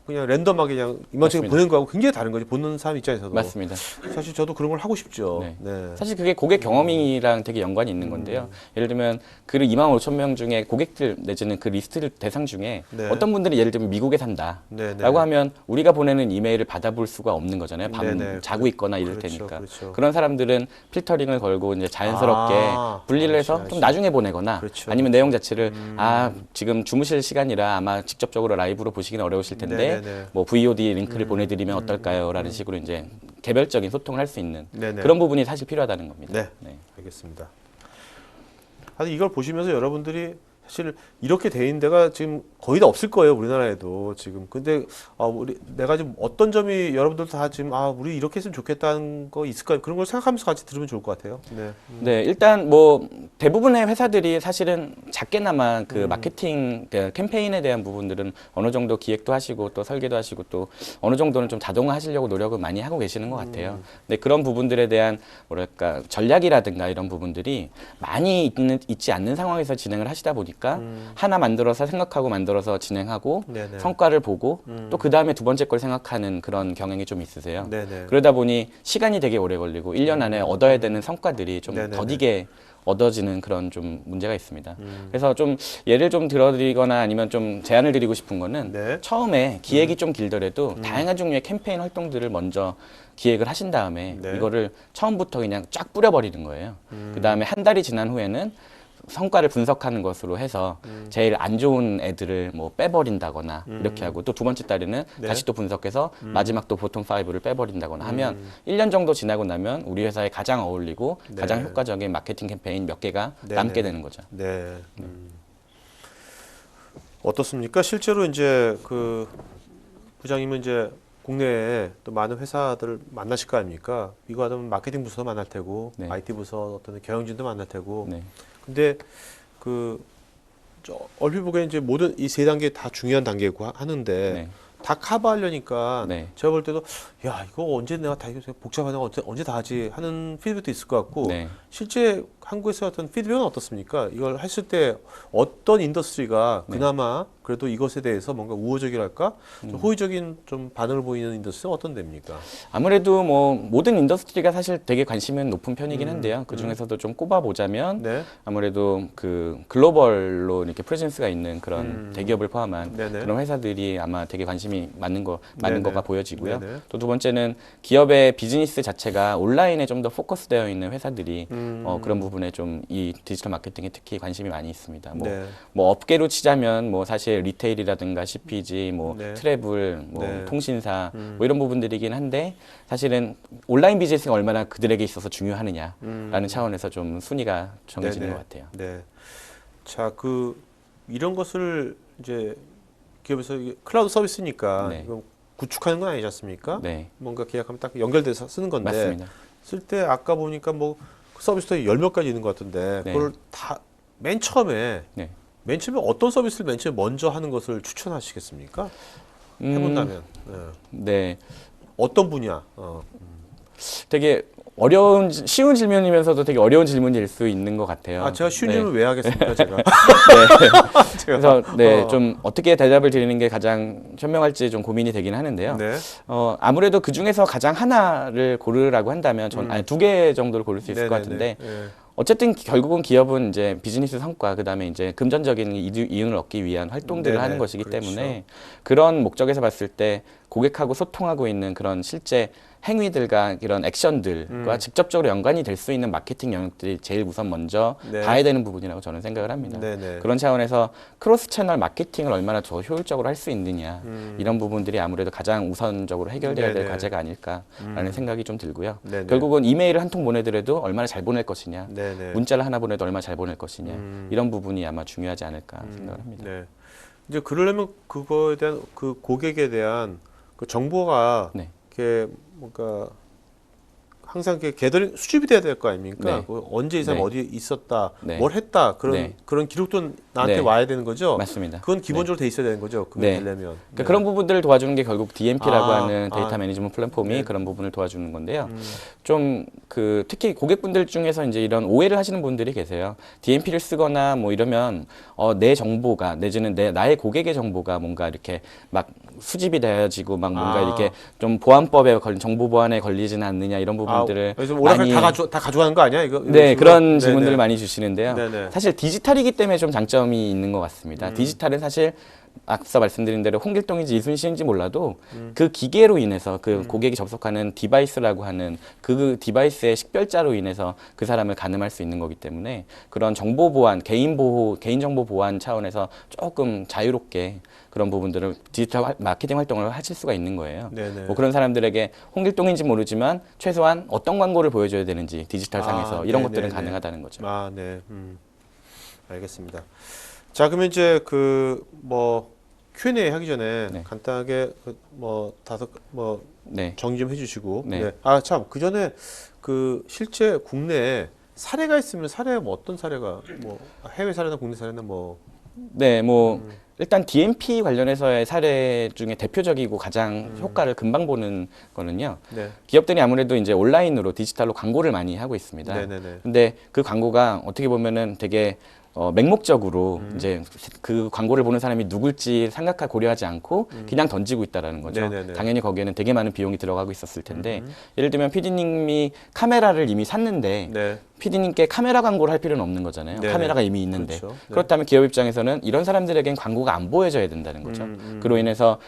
랜덤하게 그냥 이만저만 맞습니다. 보낸 거하고 굉장히 다른 거지. 보는 사람 입장에서도. 맞습니다. 사실 저도 그런 걸 하고 싶죠. 네. 네. 사실 그게 고객 경험이랑 되게 연관이 있는 건데요. 예를 들면 그 25,000명 중에 고객들 내지는 그 리스트 대상 중에 네. 어떤 분들이 예를 들면 미국에 산다. 네, 네. 라고 하면 우리가 보내는 이메일을 받아볼 수가 없는 거잖아요. 밤 네, 네. 자고 있거나 이럴 그렇죠, 테니까. 그렇죠. 그런 사람들은 필터링을 걸고 이제 자연스럽게 분리를 해서 알지, 좀 알지. 나중에 보내거나 그렇죠. 아니면 내용 자체를 지금 주무실 시간이라 아마 직접적으로 라이브로 보시기는 어려우실 텐데 네, 네, 네. 뭐 VOD 링크를 보내드리면 어떨까요? 라는 식으로 이제 개별적인 소통을 할 수 있는 네, 네. 그런 부분이 사실 필요하다는 겁니다. 네. 알겠습니다. 하여튼 이걸 보시면서 여러분들이 사실 이렇게 돼 있는 데가 지금 거의 다 없을 거예요, 우리나라에도 지금. 근데 내가 지금 어떤 점이 여러분들 다 지금 우리 이렇게 했으면 좋겠다는 거 있을까요? 그런 걸 생각하면서 같이 들으면 좋을 것 같아요. 네. 네, 일단 뭐 대부분의 회사들이 사실은 작게나마 그 마케팅 그 캠페인에 대한 부분들은 어느 정도 기획도 하시고 또 설계도 하시고 또 어느 정도는 좀 자동화하시려고 노력을 많이 하고 계시는 것 같아요. 근데 그런 부분들에 대한 뭐랄까 전략이라든가 이런 부분들이 많이 있지 않는 상황에서 진행을 하시다 보니까 하나 만들어서 생각하고 만들어서 진행하고 네네. 성과를 보고 또 그 다음에 두 번째 걸 생각하는 그런 경향이 좀 있으세요. 네네. 그러다 보니 시간이 되게 오래 걸리고 1년 안에 얻어야 되는 성과들이 좀 네네네. 더디게 얻어지는 그런 좀 문제가 있습니다. 그래서 좀 예를 좀 들어드리거나 아니면 좀 제안을 드리고 싶은 거는 네. 처음에 기획이 좀 길더라도 다양한 종류의 캠페인 활동들을 먼저 기획을 하신 다음에 네. 이거를 처음부터 그냥 쫙 뿌려버리는 거예요. 그 다음에 한 달이 지난 후에는 성과를 분석하는 것으로 해서 제일 안 좋은 애들을 뭐 빼버린다거나 이렇게 하고 또 두 번째 달에는 네. 다시 또 분석해서 마지막 또 보통 5를 빼버린다거나 하면 1년 정도 지나고 나면 우리 회사에 가장 어울리고 네. 가장 효과적인 마케팅 캠페인 몇 개가 네네. 남게 되는 거죠. 네. 어떻습니까? 실제로 이제 그 부장님은 이제 국내에 또 많은 회사들을 만나실 거 아닙니까? 이거 하면 마케팅 부서도 만날 테고, 네. IT 부서 어떤 경영진도 만날 테고. 네. 근데 얼핏 보기에 이제 모든 이 세 단계 다 중요한 단계고 하는데 네. 다 커버하려니까 네. 제가 볼 때도 야 이거 언제 내가 다 이거 복잡하냐 언제 다 하지 하는 피드백도 있을 것 같고 네. 실제 한국에서 어떤 피드백은 어떻습니까? 이걸 했을 때 어떤 인더스트리가 네. 그나마 그래도 이것에 대해서 뭔가 우호적이랄까 좀 호의적인 좀 반응을 보이는 인더스트리는 어떤 데입니까? 아무래도 뭐 모든 인더스트리가 사실 되게 관심은 높은 편이긴 한데요. 그 중에서도 좀 꼽아보자면 네. 아무래도 그 글로벌로 이렇게 프레젠스가 있는 그런 대기업을 포함한 네네. 그런 회사들이 아마 되게 관심이 많은 네네. 거가 보여지고요. 네네. 또 두 번째는 기업의 비즈니스 자체가 온라인에 좀 더 포커스되어 있는 회사들이 그런 부분에 좀 이 디지털 마케팅에 특히 관심이 많이 있습니다. 네. 뭐 업계로 치자면 뭐 사실 리테일이라든가 CPG, 뭐 네. 트래블, 뭐 네. 통신사 뭐 이런 부분들이긴 한데 사실은 온라인 비즈니스가 얼마나 그들에게 있어서 중요하느냐라는 차원에서 좀 순위가 정해지는 네네. 것 같아요. 네. 자, 이런 것을 이제 기업에서 이게 클라우드 서비스니까 네. 이건 구축하는 건 아니지 않습니까? 네, 뭔가 계약하면 딱 연결돼서 쓰는 건데 맞습니다. 쓸 때 아까 보니까 뭐 서비스도 열 몇 가지 있는 것 같은데 네. 그걸 다 맨 처음에 네. 어떤 서비스를 맨 처음에 먼저 하는 것을 추천하시겠습니까? 해본다면 네, 어떤 분야? 되게 쉬운 질문이면서도 되게 어려운 질문일 수 있는 것 같아요. 제가 쉬운 네. 질문 왜 하겠습니까, 제가? 그래서 네, 좀 어떻게 대답을 드리는 게 가장 현명할지 좀 고민이 되긴 하는데요. 네. 아무래도 그 중에서 가장 하나를 고르라고 한다면 아니, 두 개 정도를 고를 수 있을 것 네네네. 같은데 네. 어쨌든 결국은 기업은 이제 비즈니스 성과 그다음에 이제 금전적인 이윤을 얻기 위한 활동들을 네네, 하는 것이기 그렇죠. 때문에 그런 목적에서 봤을 때 고객하고 소통하고 있는 그런 실제 행위들과 이런 액션들과 직접적으로 연관이 될 수 있는 마케팅 영역들이 제일 우선 먼저 네. 봐야 되는 부분이라고 저는 생각을 합니다. 네네. 그런 차원에서 크로스 채널 마케팅을 얼마나 더 효율적으로 할 수 있느냐 이런 부분들이 아무래도 가장 우선적으로 해결돼야 될 네네. 과제가 아닐까라는 생각이 좀 들고요. 네네. 결국은 이메일을 한 통 보내더라도 얼마나 잘 보낼 것이냐, 네네. 문자를 하나 보내도 얼마나 잘 보낼 것이냐 이런 부분이 아마 중요하지 않을까 생각을 합니다. 네. 이제 그러려면 그거에 대한 그 고객에 대한 그 정보가 네. 이렇게 뭔가 항상 이렇게 개더링 수집이 돼야 될 거 아닙니까? 네. 그 언제 이 사람 네. 어디에 있었다, 네. 뭘 했다 그런 네. 그런 기록도 나한테 네. 와야 되는 거죠. 맞습니다. 그건 기본적으로 돼 있어야 되는 거죠. 그게 네. 되려면. 그러니까 네. 그런 부분들을 도와주는 게 결국 DMP라고 아, 하는 데이터 아. 매니지먼트 플랫폼이 네. 그런 부분을 도와주는 건데요. 좀 그 특히 고객분들 중에서 이제 이런 오해를 하시는 분들이 계세요. DMP를 쓰거나 뭐 이러면 내 정보가 내지는 나의 고객의 정보가 뭔가 이렇게 막 수집이 되어지고 막 뭔가 아. 이렇게 좀 보안법에 걸린 정보 보안에 걸리지는 않느냐 이런 부분들을 그래서 오라클 많이 다 가져가는 거 아니야? 이거 네, 식으로? 그런 네네. 질문들을 많이 주시는데요. 네네. 사실 디지털이기 때문에 좀 장점이 있는 것 같습니다. 디지털은 사실 앞서 말씀드린 대로 홍길동인지 이순신인지 몰라도 그 기계로 인해서 그 고객이 접속하는 디바이스라고 하는 그 디바이스의 식별자로 인해서 그 사람을 가늠할 수 있는 거기 때문에 그런 정보 보안, 개인 보호, 개인정보 보안 차원에서 조금 자유롭게 그런 부분들을 디지털 마케팅 활동을 하실 수가 있는 거예요. 네네. 뭐 그런 사람들에게 홍길동인지 모르지만 최소한 어떤 광고를 보여줘야 되는지 디지털 상에서 이런 것들은 네네네. 가능하다는 거죠. 아, 네. 알겠습니다. 자, 그러면 이제 그 뭐 Q&A 하기 전에 네. 간단하게 뭐 네. 정리 좀 해주시고. 네. 네. 아, 참, 그 전에 그 실제 국내에 사례가 있으면 사례가 뭐 어떤 사례가 뭐 해외 사례나 국내 사례나 뭐. 네, 뭐 일단 DMP 관련해서의 사례 중에 대표적이고 가장 효과를 금방 보는 거는요. 네. 기업들이 아무래도 이제 온라인으로 디지털로 광고를 많이 하고 있습니다. 네네네. 근데 그 광고가 어떻게 보면은 되게 맹목적으로 이제 그 광고를 보는 사람이 누굴지 생각하 고려하지 않고 그냥 던지고 있다라는 거죠. 네네네. 당연히 거기에는 되게 많은 비용이 들어가고 있었을 텐데 예를 들면 PD님이 카메라를 이미 샀는데 네. PD님께 카메라 광고를 할 필요는 없는 거잖아요. 네네. 카메라가 이미 있는데. 그렇죠. 네. 그렇다면 기업 입장에서는 이런 사람들에겐 광고가 안 보여져야 된다는 거죠. 그로 인해서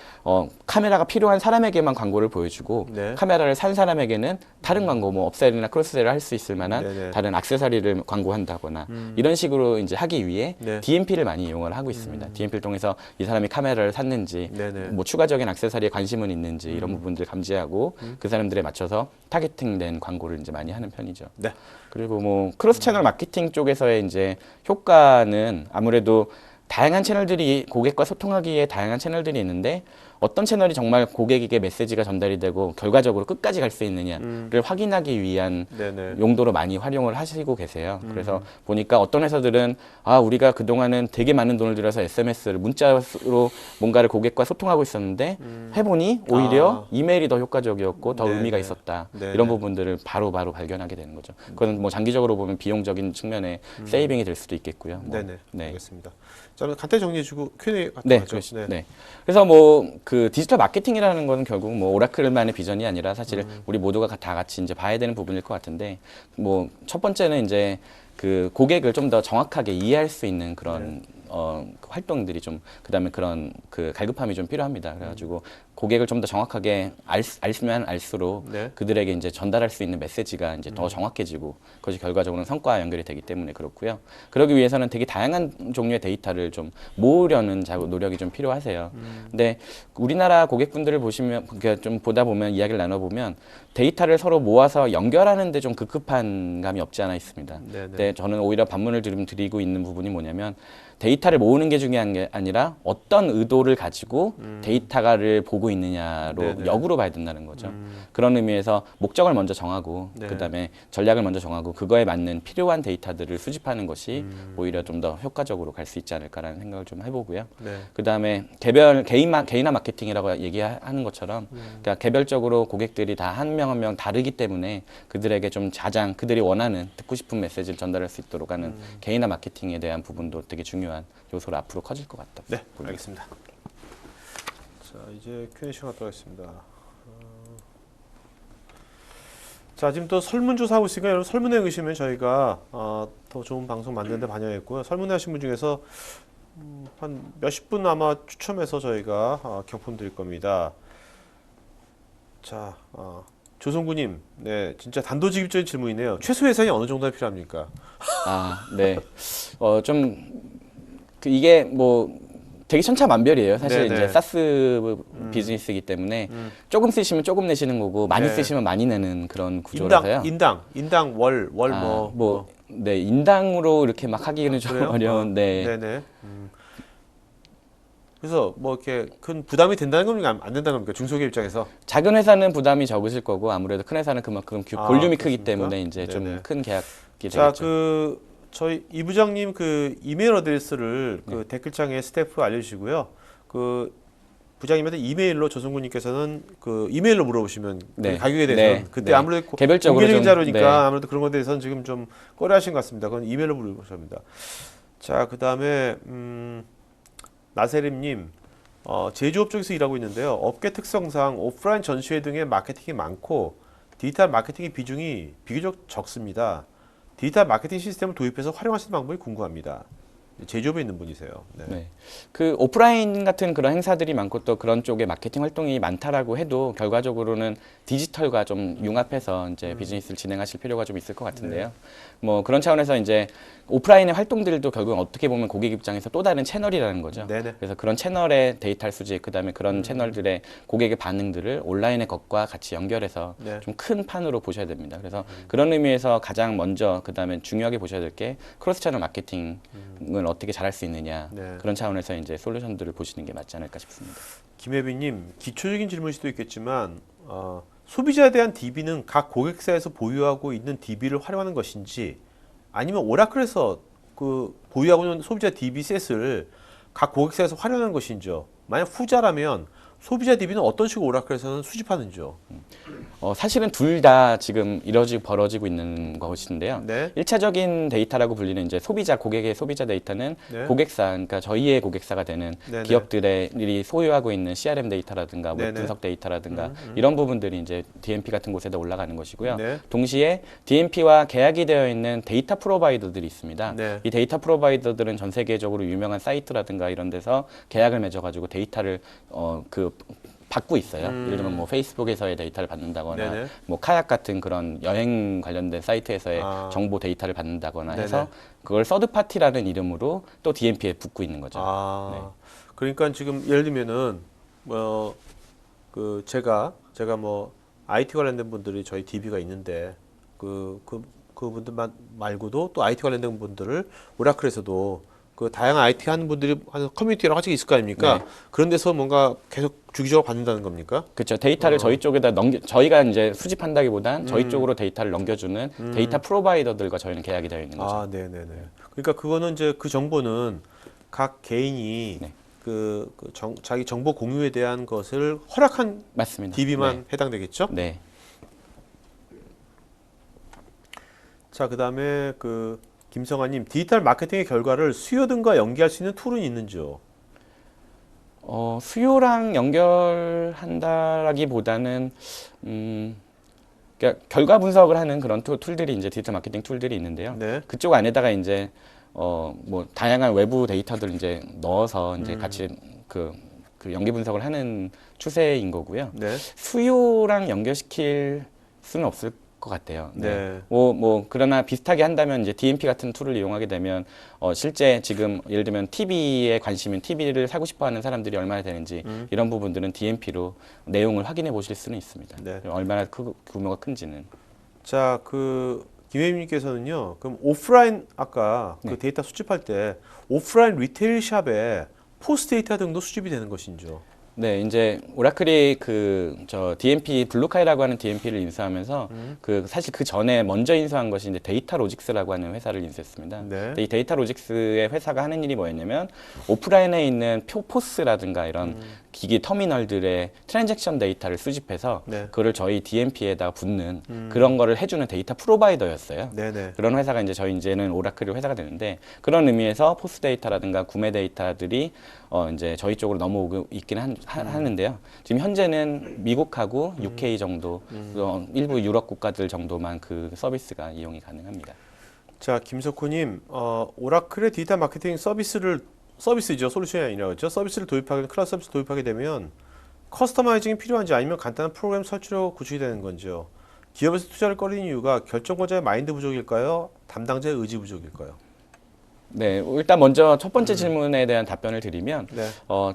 카메라가 필요한 사람에게만 광고를 보여주고 네. 카메라를 산 사람에게는 다른 광고, 뭐 업셀이나 크로스셀을 할 수 있을 만한 네네. 다른 액세서리를 광고한다거나 이런 식으로 이제 하기 위해 네. DMP를 많이 이용을 하고 있습니다. DMP를 통해서 이 사람이 카메라를 샀는지 네네. 뭐 추가적인 액세서리에 관심은 있는지 이런 부분들을 감지하고 그 사람들에 맞춰서 타겟팅된 광고를 이제 많이 하는 편이죠. 네. 그리고 뭐 크로스 채널 마케팅 쪽에서의 이제 효과는 아무래도 다양한 채널들이 고객과 소통하기에 다양한 채널들이 있는데 어떤 채널이 정말 고객에게 메시지가 전달이 되고 결과적으로 끝까지 갈 수 있느냐를 확인하기 위한 네네. 용도로 많이 활용을 하시고 계세요. 그래서 보니까 어떤 회사들은 우리가 그동안은 되게 많은 돈을 들여서 SMS를 문자로 뭔가를 고객과 소통하고 있었는데 해보니 오히려 이메일이 더 효과적이었고 더 네네. 의미가 있었다. 네네. 이런 부분들을 바로 발견하게 되는 거죠. 그건 뭐 장기적으로 보면 비용적인 측면에 세이빙이 될 수도 있겠고요. 뭐. 네네. 네. 알겠습니다. 자, 그럼 간단히 정리해주고 Q&A 네, 하죠. 그렇죠. 네. 그래서 뭐 그 디지털 마케팅이라는 거는 결국 뭐 오라클만의 비전이 아니라 사실 우리 모두가 다 같이 이제 봐야 되는 부분일 것 같은데 뭐 첫 번째는 이제 그 고객을 좀 더 정확하게 이해할 수 있는 그런 활동들이 좀 그다음에 그런 그 갈급함이 좀 필요합니다. 그래가지고 고객을 좀 더 정확하게 알면 알수록 네. 그들에게 이제 전달할 수 있는 메시지가 이제 더 정확해지고 그것이 결과적으로는 성과와 연결이 되기 때문에 그렇고요. 그러기 위해서는 되게 다양한 종류의 데이터를 좀 모으려는 노력이 좀 필요하세요. 근데 우리나라 고객분들을 보시면 좀 보다 보면 이야기를 나눠보면 데이터를 서로 모아서 연결하는데 좀 급급한 감이 없지 않아 있습니다. 네네. 근데 저는 오히려 반문을 드리고 있는 부분이 뭐냐면 데이터를 모으는 게 중요한 게 아니라 어떤 의도를 가지고 데이터를 보고 있느냐로 네네. 역으로 봐야 된다는 거죠. 그런 의미에서 목적을 먼저 정하고 네. 그다음에 전략을 먼저 정하고 그거에 맞는 필요한 데이터들을 수집하는 것이 오히려 좀 더 효과적으로 갈 수 있지 않을까라는 생각을 좀 해보고요. 네. 그다음에 개인화 마케팅이라고 얘기하는 것처럼 그러니까 개별적으로 고객들이 다 한 명 한 명 다르기 때문에 그들에게 좀 그들이 원하는 듣고 싶은 메시지를 전달할 수 있도록 하는 개인화 마케팅에 대한 부분도 되게 중요한 요소로 앞으로 커질 것 같다. 네, 알겠습니다. 자, 이제 Q&A 시간 갖도록 하겠습니다. 자, 지금 또 설문조사 하고 있으니까 여러분 설문에 의시면 저희가 더 좋은 방송 만드는 데 반영했고요. 설문에 하신 분 중에서 한 몇십 분 아마 추첨해서 저희가 경품 드릴 겁니다. 자, 조성구님, 네, 진짜 단도직입적인 질문이네요. 최소 예산이 어느 정도나 필요합니까? 아, 네. 이게 뭐 되게 천차만별이에요. 사실 네네. 이제 사스 비즈니스이기 때문에 조금 쓰시면 조금 내시는 거고 많이 네. 쓰시면 많이 내는 그런 구조라서요. 인당 월 뭐. 네, 인당으로 이렇게 막 하기는 좀 그래요? 어려운, 네. 네네. 그래서 뭐 이렇게 큰 부담이 된다는 겁니까? 안 된다는 겁니까? 중소기업 입장에서. 작은 회사는 부담이 적으실 거고 아무래도 큰 회사는 그만큼 아, 볼륨이 크기 그렇습니까? 때문에 이제 네네. 좀 큰 계약이 자, 되겠죠. 저희 이 부장님 그 이메일 어드레스를 네. 그 댓글창에 스태프 알려주시고요. 그 부장님한테 이메일로 조성구님께서는 그 이메일로 물어보시면 그 네. 가격에 대해서는 네. 그때 네. 아무래도 개별적으로 공개적인 좀, 자료니까 네. 아무래도 그런 것에 대해서는 지금 좀 꺼려하신 것 같습니다. 그건 이메일로 물어보셔야 합니다. 자, 그다음에 나세림님. 제조업 쪽에서 일하고 있는데요. 업계 특성상 오프라인 전시회 등의 마케팅이 많고 디지털 마케팅의 비중이 비교적 적습니다. 디지털 마케팅 시스템을 도입해서 활용하시는 방법이 궁금합니다. 제조업에 있는 분이세요. 네. 네. 그 오프라인 같은 그런 행사들이 많고 또 그런 쪽에 마케팅 활동이 많다라고 해도 결과적으로는 디지털과 좀 융합해서 이제 비즈니스를 진행하실 필요가 좀 있을 것 같은데요. 뭐 그런 차원에서 이제 오프라인의 활동들도 결국은 어떻게 보면 고객 입장에서 또 다른 채널이라는 거죠. 네네. 그래서 그런 채널의 데이터를 수집, 그다음에 그런 채널들의 고객의 반응들을 온라인의 것과 같이 연결해서 네. 좀 큰 판으로 보셔야 됩니다. 그래서 그런 의미에서 가장 먼저 그다음에 중요하게 보셔야 될 게 크로스 채널 마케팅을 어떻게 잘할 수 있느냐 네. 그런 차원에서 이제 솔루션들을 보시는 게 맞지 않을까 싶습니다. 김혜빈님, 기초적인 질문일 수도 있겠지만 소비자에 대한 DB는 각 고객사에서 보유하고 있는 DB를 활용하는 것인지 아니면 오라클에서 그 보유하고 있는 소비자 DB 셋을 각 고객사에서 활용하는 것인지요. 만약 후자라면 소비자 DB는 어떤 식으로 오라클에서는 수집하는지요. 사실은 둘 다 지금 벌어지고 있는 것인데요. 네. 1차적인 데이터라고 불리는 이제 고객의 소비자 데이터는 네. 고객사, 그러니까 저희의 고객사가 되는 네네. 기업들이 소유하고 있는 CRM 데이터라든가 네네. 웹 분석 데이터라든가 이런 부분들이 이제 DMP 같은 곳에다 올라가는 것이고요. 네. 동시에 DMP와 계약이 되어 있는 데이터 프로바이더들이 있습니다. 네. 이 데이터 프로바이더들은 전 세계적으로 유명한 사이트라든가 이런 데서 계약을 맺어가지고 데이터를 받고 있어요. 예를 들면 뭐 페이스북에서의 데이터를 받는다거나 네네. 뭐 카약 같은 그런 여행 관련된 사이트에서의 아. 정보 데이터를 받는다거나 네네. 해서 그걸 서드 파티라는 이름으로 또 DMP에 붙고 있는 거죠. 그러니까 지금 예를 들면은 제가 뭐 IT 관련된 분들이 저희 DB가 있는데 그분들만 말고도 또 IT 관련된 분들을 오라클에서도 그 다양한 IT 하는 분들이 하는 커뮤니티 여러 가지가 있을 거 아닙니까? 네. 그런 데서 뭔가 계속 주기적으로 받는다는 겁니까? 그렇죠. 데이터를 저희 쪽에다 저희가 이제 수집한다기보단 저희 쪽으로 데이터를 넘겨주는 데이터 프로바이더들과 저희는 계약이 되어 있는 거죠. 네네네. 그러니까 그거는 이제 그 정보는 각 개인이 네. 자기 정보 공유에 대한 것을 허락한 맞습니다. DB만 해당되겠죠? 네. 자, 그다음에 김성아님, 디지털 마케팅의 결과를 수요 등과 연계할 수 있는 툴은 있는지요? 수요랑 연결한다라기보다는 그러니까 결과 분석을 하는 그런 툴들이 이제 디지털 마케팅 툴들이 있는데요. 네. 그쪽 안에다가 이제 뭐 다양한 외부 데이터들 이제 넣어서 이제 같이 그 연계 분석을 하는 추세인 거고요. 네. 수요랑 연결시킬 수는 없을 것 같아요. 네. 그러나 비슷하게 한다면 이제 DMP 같은 툴을 이용하게 되면 실제 지금 예를 들면 TV에 관심인 TV를 사고 싶어하는 사람들이 얼마나 되는지 이런 부분들은 DMP로 내용을 확인해 보실 수는 있습니다. 네. 얼마나 규모가 큰지는. 자, 김혜민님께서는요. 그럼 오프라인 아까 네. 그 데이터 수집할 때 오프라인 리테일 샵에 포스 데이터 등도 수집이 되는 것인지요? 네, 이제 오라클이 DMP 블루카이라고 하는 DMP를 인수하면서 사실 그 전에 먼저 인수한 것이 이제 데이터 로직스라고 하는 회사를 인수했습니다. 네. 근데 이 데이터 로직스의 회사가 하는 일이 뭐였냐면 오프라인에 있는 포스라든가 이런 기기 터미널들의 트랜잭션 데이터를 수집해서 네. 그거를 저희 DMP에다 붙는 그런 거를 해주는 데이터 프로바이더였어요. 네네. 그런 회사가 이제는 오라클의 회사가 되는데 그런 의미에서 포스 데이터라든가 구매 데이터들이 이제 저희 쪽으로 넘어오고 있기는 하는데요. 지금 현재는 미국하고 UK 정도, 일부 유럽 국가들 정도만 그 서비스가 이용이 가능합니다. 자, 김석호님, 오라클의 디지털 마케팅 서비스죠. 솔루션이 아니라 그렇죠. 서비스를 도입하게, 클라우드 서비스 도입하게 되면 커스터마이징이 필요한지 아니면 간단한 프로그램 설치로 구축이 되는 건지요. 기업에서 투자를 꺼리는 이유가 결정권자의 마인드 부족일까요? 담당자의 의지 부족일까요? 네, 일단 먼저 첫 번째 질문에 대한 답변을 드리면 네.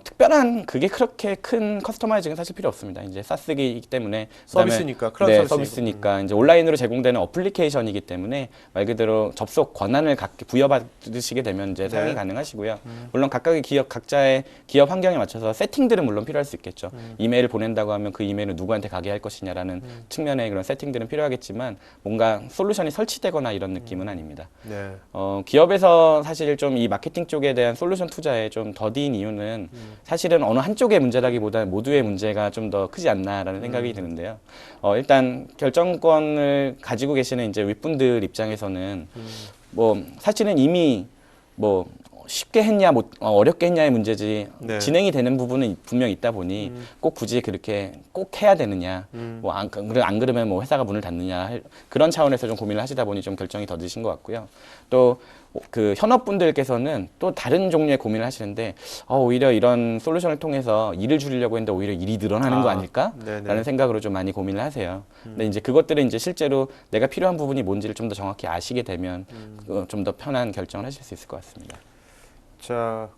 특별한 그게 그렇게 큰 커스터마이징은 사실 필요 없습니다. 이제 사스이기 때문에 그다음에 서비스니까, 클라우드 네, 서비스니까. 서비스니까 이제 온라인으로 제공되는 어플리케이션이기 때문에 말 그대로 접속 권한을 부여받으시게 되면 이제 사용이 네. 가능하시고요. 물론 각각의 기업 각자의 기업 환경에 맞춰서 세팅들은 물론 필요할 수 있겠죠. 이메일을 보낸다고 하면 그 이메일을 누구한테 가게 할 것이냐라는 측면의 그런 세팅들은 필요하겠지만 뭔가 솔루션이 설치되거나 이런 느낌은 아닙니다. 네. 기업에서 사실 좀 이 마케팅 쪽에 대한 솔루션 투자에 좀 더딘 이유는 사실은 어느 한쪽의 문제라기보다 모두의 문제가 좀 더 크지 않나라는 생각이 드는데요. 일단 결정권을 가지고 계시는 이제 윗분들 입장에서는 뭐 사실은 이미 뭐 쉽게 했냐, 어렵게 했냐의 문제지 네. 진행이 되는 부분은 분명 있다 보니 꼭 굳이 그렇게 꼭 해야 되느냐, 뭐 안 그러면 뭐 회사가 문을 닫느냐 그런 차원에서 좀 고민을 하시다 보니 좀 결정이 더디신 것 같고요. 또 그 현업분들께서는 또 다른 종류의 고민을 하시는데 오히려 이런 솔루션을 통해서 일을 줄이려고 했는데 오히려 일이 늘어나는 거 아닐까라는 네네. 생각으로 좀 많이 고민을 하세요. 근데 이제 그것들은 이제 실제로 내가 필요한 부분이 뭔지를 좀 더 정확히 아시게 되면 좀 더 편한 결정을 하실 수 있을 것 같습니다. 자,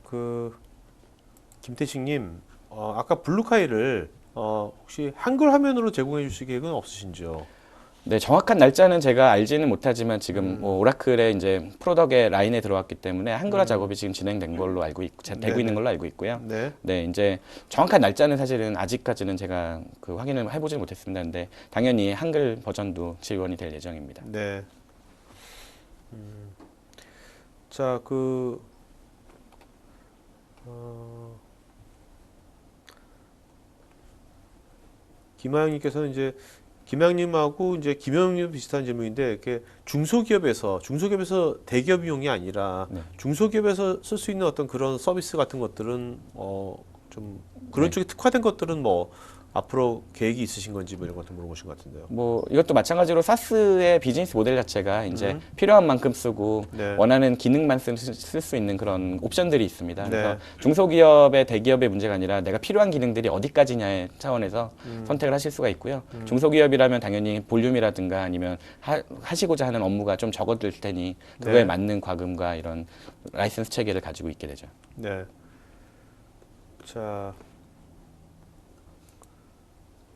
김태식님, 아까 블루카이를 혹시 한글 화면으로 제공해 주실 계획은 없으신지요? 네, 정확한 날짜는 제가 알지는 못하지만 지금 뭐 오라클의 이제 프로덕의 라인에 들어왔기 때문에 한글화 작업이 지금 진행된 걸로 알고 되고 있는 걸로 알고 있고요. 네. 네, 이제 정확한 날짜는 사실은 아직까지는 제가 그 확인을 해보지 못했습니다. 근데 당연히 한글 버전도 지원이 될 예정입니다. 네. 자, 김하영님께서는 이제 김하영님하고 이제 김영님 비슷한 질문인데 이렇게 중소기업에서 대기업용이 아니라 네. 중소기업에서 쓸 수 있는 어떤 그런 서비스 같은 것들은 좀 그런 네. 쪽에 특화된 것들은 뭐 앞으로 계획이 있으신 건지 뭐 이런 것도 물어보신 것 같은데요. 뭐 이것도 마찬가지로 사스의 비즈니스 모델 자체가 이제 필요한 만큼 쓰고 네. 원하는 기능만 쓸 수 있는 그런 옵션들이 있습니다. 네. 그래서 중소기업의 대기업의 문제가 아니라 내가 필요한 기능들이 어디까지냐의 차원에서 선택을 하실 수가 있고요. 중소기업이라면 당연히 볼륨이라든가 아니면 하시고자 하는 업무가 좀 적어질 테니 그거에 네. 맞는 과금과 이런 라이센스 체계를 가지고 있게 되죠. 네. 자,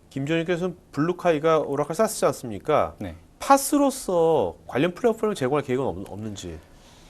김정희께서는 블루카이가 오라클 사스지 않습니까? 네. 파스로서 관련 플랫폼을 제공할 계획은 없는지.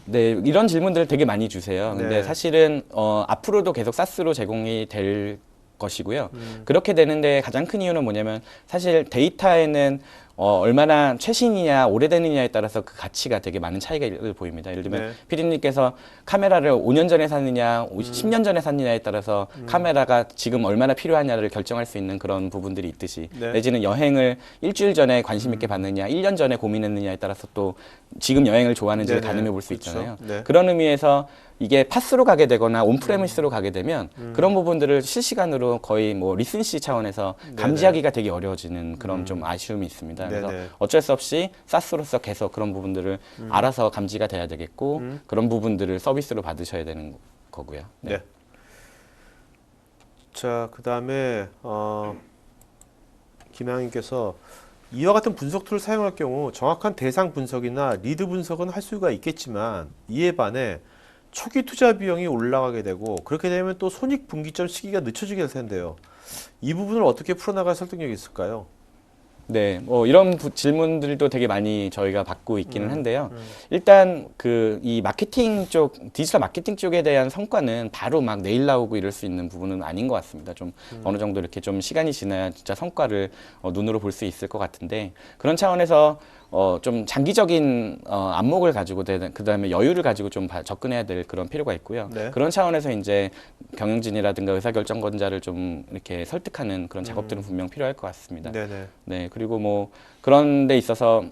네, 이런 질문들을 되게 많이 주세요. 근데 네. 사실은 앞으로도 계속 사스로 제공이 될 것이고요. 그렇게 되는데 가장 큰 이유는 뭐냐면 사실 데이터에는 얼마나 최신이냐 오래되느냐에 따라서 그 가치가 되게 많은 차이가 보입니다. 예를 들면 네. PD님께서 카메라를 5년 전에 샀느냐 10년 전에 샀느냐에 따라서 카메라가 지금 얼마나 필요하냐를 결정할 수 있는 그런 부분들이 있듯이 네. 내지는 여행을 일주일 전에 관심 있게 봤느냐 1년 전에 고민했느냐에 따라서 또 지금 여행을 좋아하는지를 네네. 가늠해 볼 수 그렇죠. 있잖아요. 네. 그런 의미에서 이게 파스로 가게 되거나 온프레미스로 가게 되면 그런 부분들을 실시간으로 거의 뭐 리센시 차원에서 감지하기가 되게 어려워지는 그런 좀 아쉬움이 있습니다. 그래서 네네. 어쩔 수 없이 사스로서 계속 그런 부분들을 알아서 감지가 돼야 되겠고 그런 부분들을 서비스로 받으셔야 되는 거고요. 네. 자, 그다음에 김양님께서 이와 같은 분석 툴을 사용할 경우 정확한 대상 분석이나 리드 분석은 할 수가 있겠지만 이에 반해 초기 투자 비용이 올라가게 되고 그렇게 되면 또 손익 분기점 시기가 늦춰지게 될 텐데요. 이 부분을 어떻게 풀어나갈 설득력이 있을까요? 네, 뭐 이런 질문들도 되게 많이 저희가 받고 있기는 한데요. 일단 이 마케팅 쪽, 디지털 마케팅 쪽에 대한 성과는 바로 막 내일 나오고 이럴 수 있는 부분은 아닌 것 같습니다. 좀 어느 정도 이렇게 좀 시간이 지나야 진짜 성과를 눈으로 볼 수 있을 것 같은데 그런 차원에서 좀 장기적인 안목을 가지고 그다음에 여유를 가지고 좀 접근해야 될 그런 필요가 있고요. 네. 그런 차원에서 이제 경영진이라든가 의사결정권자를 좀 이렇게 설득하는 그런 작업들은 분명 필요할 것 같습니다. 네네. 네, 그리고 뭐 그런 데 있어서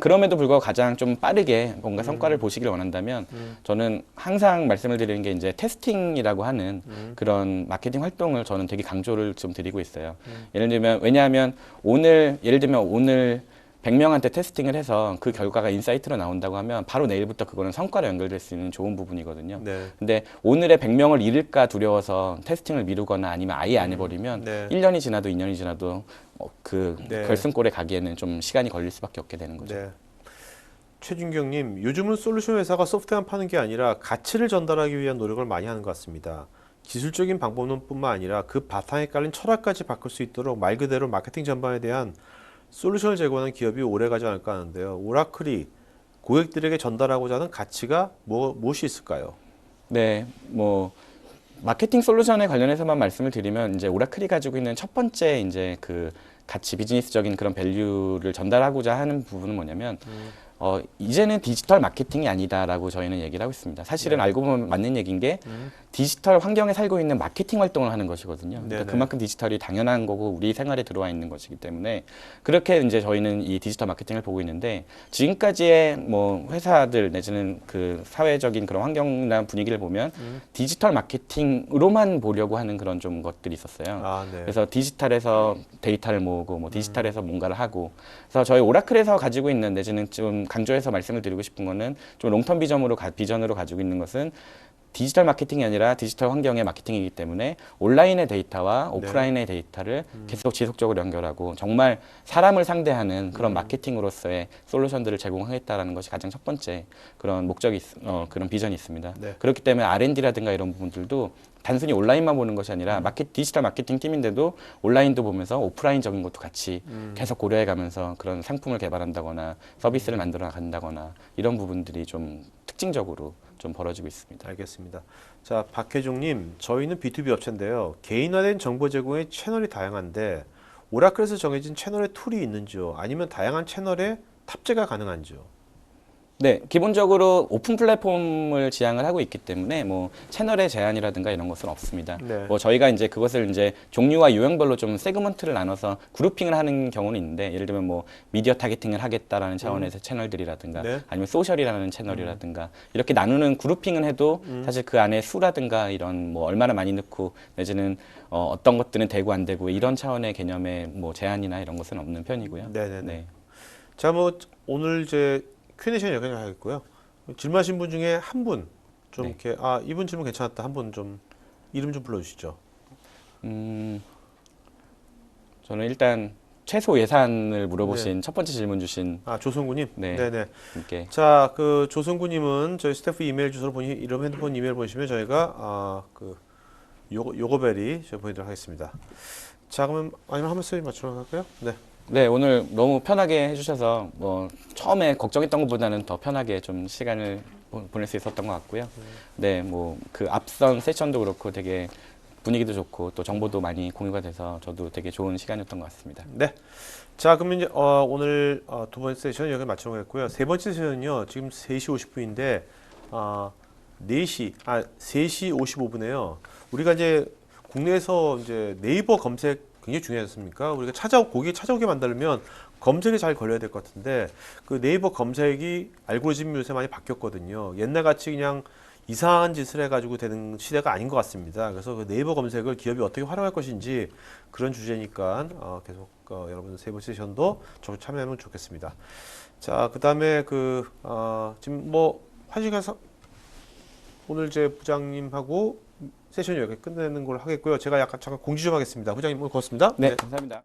그럼에도 불구하고 가장 좀 빠르게 뭔가 성과를 보시길 원한다면 저는 항상 말씀을 드리는 게 이제 테스팅이라고 하는 그런 마케팅 활동을 저는 되게 강조를 좀 드리고 있어요. 예를 들면 오늘 100명한테 테스팅을 해서 그 결과가 인사이트로 나온다고 하면 바로 내일부터 그거는 성과로 연결될 수 있는 좋은 부분이거든요. 네. 근데 오늘의 100명을 잃을까 두려워서 테스팅을 미루거나 아니면 아예 안 해버리면 네. 1년이 지나도 2년이 지나도 그 네. 결승골에 가기에는 좀 시간이 걸릴 수밖에 없게 되는 거죠. 네. 최준경님, 요즘은 솔루션 회사가 소프트웨어만 파는 게 아니라 가치를 전달하기 위한 노력을 많이 하는 것 같습니다. 기술적인 방법론뿐만 아니라 그 바탕에 깔린 철학까지 바꿀 수 있도록 말 그대로 마케팅 전반에 대한 솔루션을 제공하는 기업이 오래가지 않을까 하는데요. 오라클이 고객들에게 전달하고자 하는 가치가 무엇이 있을까요? 네, 뭐 마케팅 솔루션에 관련해서만 말씀을 드리면 이제 오라클이 가지고 있는 첫 번째 이제 그 가치 비즈니스적인 그런 밸류를 전달하고자 하는 부분은 뭐냐면 이제는 디지털 마케팅이 아니다라고 저희는 얘기를 하고 있습니다. 사실은 네. 알고 보면 맞는 얘기인 게 디지털 환경에 살고 있는 마케팅 활동을 하는 것이거든요. 그러니까 네네. 그만큼 디지털이 당연한 거고 우리 생활에 들어와 있는 것이기 때문에 그렇게 이제 저희는 이 디지털 마케팅을 보고 있는데 지금까지의 뭐 회사들 내지는 그 사회적인 그런 환경이나 분위기를 보면 디지털 마케팅으로만 보려고 하는 그런 좀 것들이 있었어요. 아, 네. 그래서 디지털에서 데이터를 모으고 뭐 디지털에서 뭔가를 하고 그래서 저희 오라클에서 가지고 있는 내지는 좀 강조해서 말씀을 드리고 싶은 거는 좀 롱텀 비전으로 가지고 있는 것은 디지털 마케팅이 아니라 디지털 환경의 마케팅이기 때문에 온라인의 데이터와 오프라인의 데이터를 계속 지속적으로 연결하고 정말 사람을 상대하는 그런 마케팅으로서의 솔루션들을 제공하겠다라는 것이 가장 첫 번째 그런 목적이 그런 비전이 있습니다. 네. 그렇기 때문에 R&D라든가 이런 부분들도 단순히 온라인만 보는 것이 아니라 디지털 마케팅 팀인데도 온라인도 보면서 오프라인적인 것도 같이 계속 고려해 가면서 그런 상품을 개발한다거나 서비스를 만들어 간다거나 이런 부분들이 좀 특징적으로 좀 벌어지고 있습니다. 알겠습니다. 자, 박혜종님, 저희는 B2B 업체인데요. 개인화된 정보 제공의 채널이 다양한데 오라클에서 정해진 채널의 툴이 있는지요? 아니면 다양한 채널에 탑재가 가능한지요? 네, 기본적으로 오픈 플랫폼을 지향을 하고 있기 때문에 뭐 채널의 제한이라든가 이런 것은 없습니다. 네. 뭐 저희가 이제 그것을 이제 종류와 유형별로 좀 세그먼트를 나눠서 그룹핑을 하는 경우는 있는데 예를 들면 뭐 미디어 타겟팅을 하겠다라는 차원에서 채널들이라든가 네. 아니면 소셜이라는 채널이라든가 이렇게 나누는 그룹핑은 해도 사실 그 안에 수라든가 이런 뭐 얼마나 많이 넣고 내지는 어떤 것들은 되고 안 되고 이런 차원의 개념의 뭐 제한이나 이런 것은 없는 편이고요. 네네네. 네. 자, 뭐 오늘 이제 Q&A 시간 여기까지 하겠고요. 질문하신 분 중에 한 분 좀 네. 이렇게 이분 질문 괜찮았다 한 분 좀 이름 좀 불러주시죠. 저는 일단 최소 예산을 물어보신 첫 번째 질문 주신 조성구님. 네. 네네. 분께 자, 그 조성구님은 저희 스태프 이메일 주소로 이름 핸드폰 이메일 보내시면 저희가 그 요거베리 제가 보내도록 하겠습니다. 자, 그러면 아니면 한 말씀 맞추러 갈까요? 네. 네, 오늘 너무 편하게 해주셔서 뭐 처음에 걱정했던 것보다는 더 편하게 좀 시간을 보낼 수 있었던 것 같고요. 네, 뭐 그 앞선 세션도 그렇고 되게 분위기도 좋고 또 정보도 많이 공유가 돼서 저도 되게 좋은 시간이었던 것 같습니다. 네. 자, 그러면 이제 오늘 두 번째 세션 여기 마치도록 하겠고요. 세 번째 세션은요. 지금 3시 50분인데 3시 55분에요. 우리가 이제 국내에서 이제 네이버 검색 굉장히 중요하지 않습니까? 우리가 고객이 찾아오게 만들면 검색에 잘 걸려야 될 것 같은데 그 네이버 검색이 알고리즘이 요새 많이 바뀌었거든요. 옛날같이 그냥 이상한 짓을 해가지고 되는 시대가 아닌 것 같습니다. 그래서 그 네이버 검색을 기업이 어떻게 활용할 것인지 그런 주제니까 계속 여러분 세 번째 세션도 적극 참여하면 좋겠습니다. 자, 그 다음에 지금 뭐 1시간 오늘 제 부장님하고 세션 여기 끝내는 걸로 하겠고요. 제가 잠깐 공지 좀 하겠습니다. 부장님 오늘 고맙습니다. 네, 감사합니다.